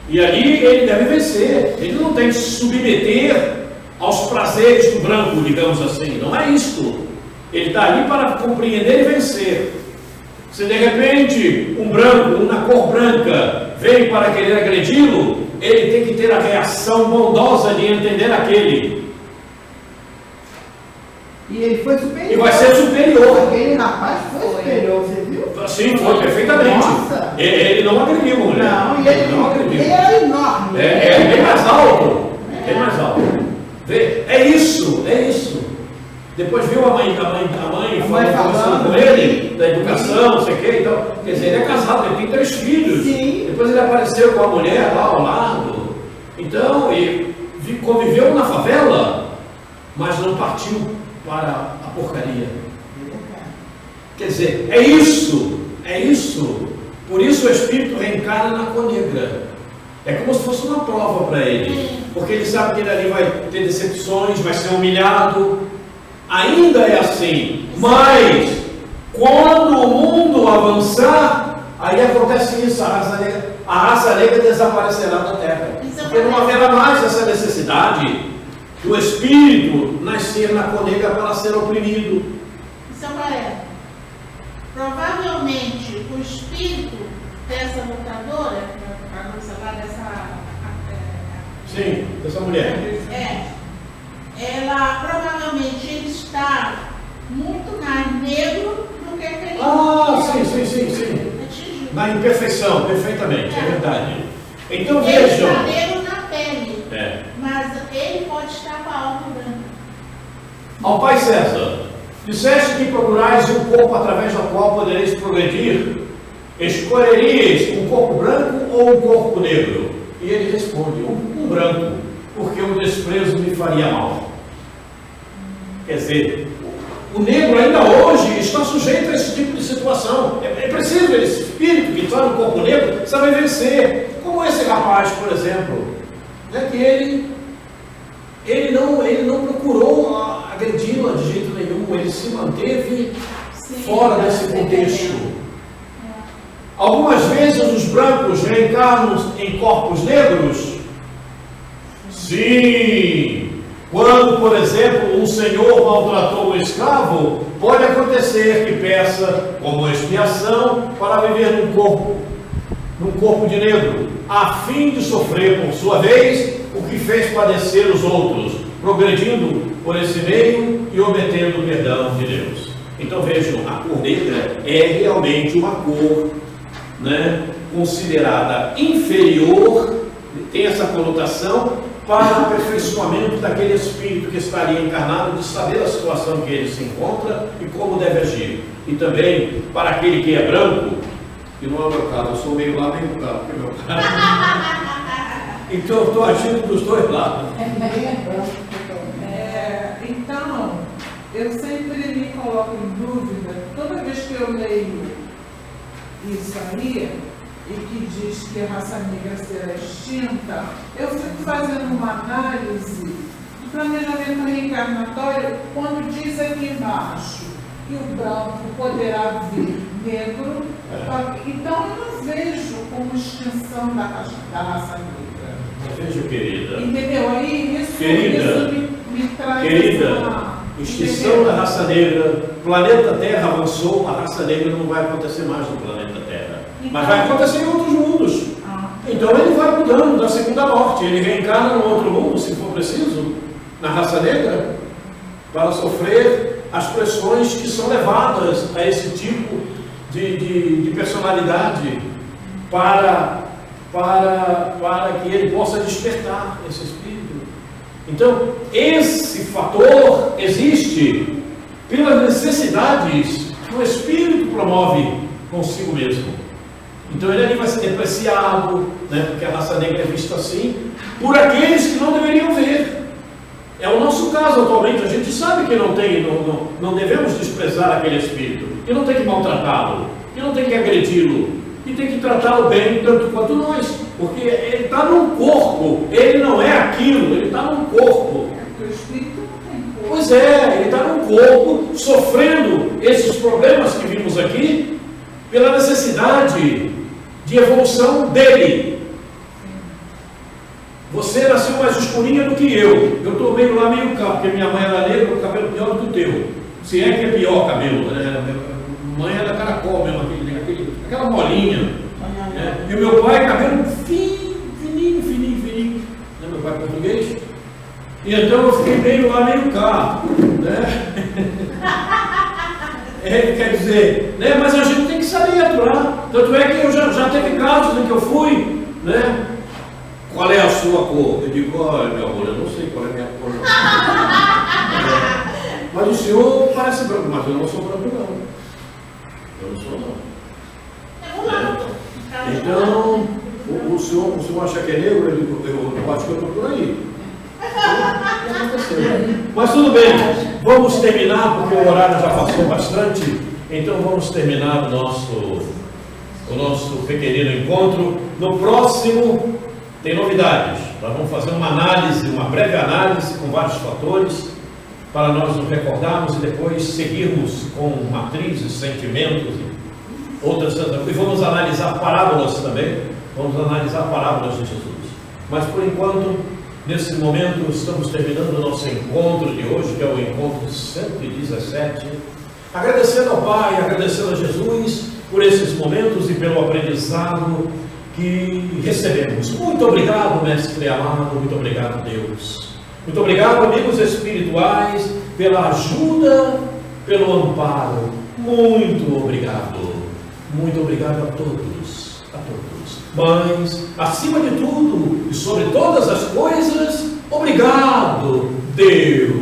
E ali ele deve vencer. Ele não tem que se submeter aos prazeres do branco, digamos assim. Não é isto. Ele está ali para compreender e vencer. Se de repente um branco, na cor branca, vem para querer agredi-lo, ele tem que ter a reação bondosa de entender aquele. E ele foi superior. E vai ser superior. Aquele rapaz foi superior, você viu? Sim, foi perfeitamente. Nossa. Ele não agrediu, mulher. Não, e ele não agrediu. Ele era enorme. É bem mais alto. Bem mais alto. É isso. Depois viu a mãe falando com ele, da educação, não sei o que, então, quer dizer, ele é casado, ele tem 3 filhos. Sim. Depois ele apareceu com a mulher lá ao lado. Então, ele conviveu na favela, mas não partiu para a porcaria. Quer dizer, é isso. Por isso o espírito reencarna na cor negra. É como se fosse uma prova para ele. Porque ele sabe que ele ali vai ter decepções, vai ser humilhado. Ainda é assim, mas quando o mundo avançar, aí acontece isso, a raça negra desaparecerá da terra, porque não haverá mais essa necessidade do espírito nascer na cor negra para ser oprimido. Isso é provavelmente o espírito dessa lutadora, a nossa lá dessa. Sim, dessa mulher. Ela provavelmente ele está muito mais negro do que aquele. Sim. Atingiu. Na imperfeição, perfeitamente, é verdade. Então Ele vejam. está negro na pele, É. mas ele pode estar com a alma branca. Ao pai César, disseste que procurais um corpo através do qual podereis progredir. Escolheríeis um corpo branco ou um corpo negro? E ele responde, um branco, porque o desprezo me faria mal. Quer dizer, o negro ainda hoje está sujeito a esse tipo de situação. É preciso esse espírito que está no corpo negro saber vencer. Como esse rapaz, por exemplo, né, que ele não procurou agredi-la de jeito nenhum, ele se manteve fora desse contexto. Algumas vezes os brancos reencarnam em corpos negros? Sim! Quando, por exemplo, um senhor maltratou um escravo, pode acontecer que peça como expiação para viver num corpo de negro, a fim de sofrer, por sua vez, o que fez padecer os outros, progredindo por esse meio e obtendo o perdão de Deus. Então vejam, a cor negra é realmente uma cor, né, considerada inferior, tem essa conotação para o aperfeiçoamento daquele espírito que estaria encarnado, de saber a situação que ele se encontra e como deve agir. E também para aquele que é branco, que não é o meu caso, eu sou meio lá, meio cá, porque meu caso. Então eu estou agindo dos dois lados. Então, eu sempre me coloco em dúvida, toda vez que eu leio isso aí, e que diz que a raça negra será extinta, eu fico fazendo uma análise do planejamento reencarnatório quando diz aqui embaixo que o branco poderá vir negro. Então eu não vejo como extinção da raça negra. Veja, querida. Entendeu? Aí isso me traz extinção da raça negra, planeta Terra avançou, a raça negra não vai acontecer mais no planeta Terra. Mas vai acontecer em outros mundos. Então ele vai mudando da segunda morte, ele reencarna no outro mundo, se for preciso, na raça negra, para sofrer as pressões que são levadas a esse tipo de personalidade para que ele possa despertar esse espírito. Então, esse fator existe pelas necessidades que o espírito promove consigo mesmo. Então ele ali vai ser depreciado, né, porque a raça negra é vista assim, por aqueles que não deveriam ver. É o nosso caso atualmente, a gente sabe que não devemos desprezar aquele espírito, que não tem que maltratá-lo, que não tem que agredi-lo, que tem que tratá-lo bem tanto quanto nós, porque ele está num corpo, ele não é aquilo, ele está num corpo. O espírito não tem corpo. Pois é, ele está num corpo, sofrendo esses problemas que vimos aqui, pela necessidade de evolução dele. Você nasceu mais escurinha do que eu estou meio lá, meio cá, porque minha mãe era negra, o cabelo pior do que o teu. Se é que é pior o cabelo, né? Minha mãe era caracol mesmo, aquela molinha. Né? E o meu pai, cabelo fininho. Né? Meu pai é português. E então eu fiquei meio lá, meio cá. Né? Quer dizer, né? Mas a gente tem que saber atuar. Tanto é que eu já teve casos em que eu fui, né? Qual é a sua cor? Eu digo, olha, meu amor, eu não sei qual é a minha cor. Mas o senhor parece branco, mas eu não sou branco, não. Eu não sou, não. Então, o senhor acha que é negro? Eu acho que eu estou por aí. Mas tudo bem, vamos terminar, porque o horário já passou bastante. Então vamos terminar o nosso pequenino encontro. No próximo tem novidades. Nós vamos fazer uma análise, uma breve análise com vários fatores, para nós nos recordarmos e depois seguirmos com matrizes, sentimentos e outras. E vamos analisar parábolas também. Vamos analisar parábolas de Jesus. Mas por enquanto, nesse momento, estamos terminando o nosso encontro de hoje, que é o encontro 117. Agradecendo ao Pai, agradecendo a Jesus por esses momentos e pelo aprendizado que recebemos. Muito obrigado, Mestre amado, muito obrigado, Deus. Muito obrigado, amigos espirituais, pela ajuda, pelo amparo. Muito obrigado. Muito obrigado a todos, a todos. Mas, acima de tudo e sobre todas as coisas, obrigado, Deus.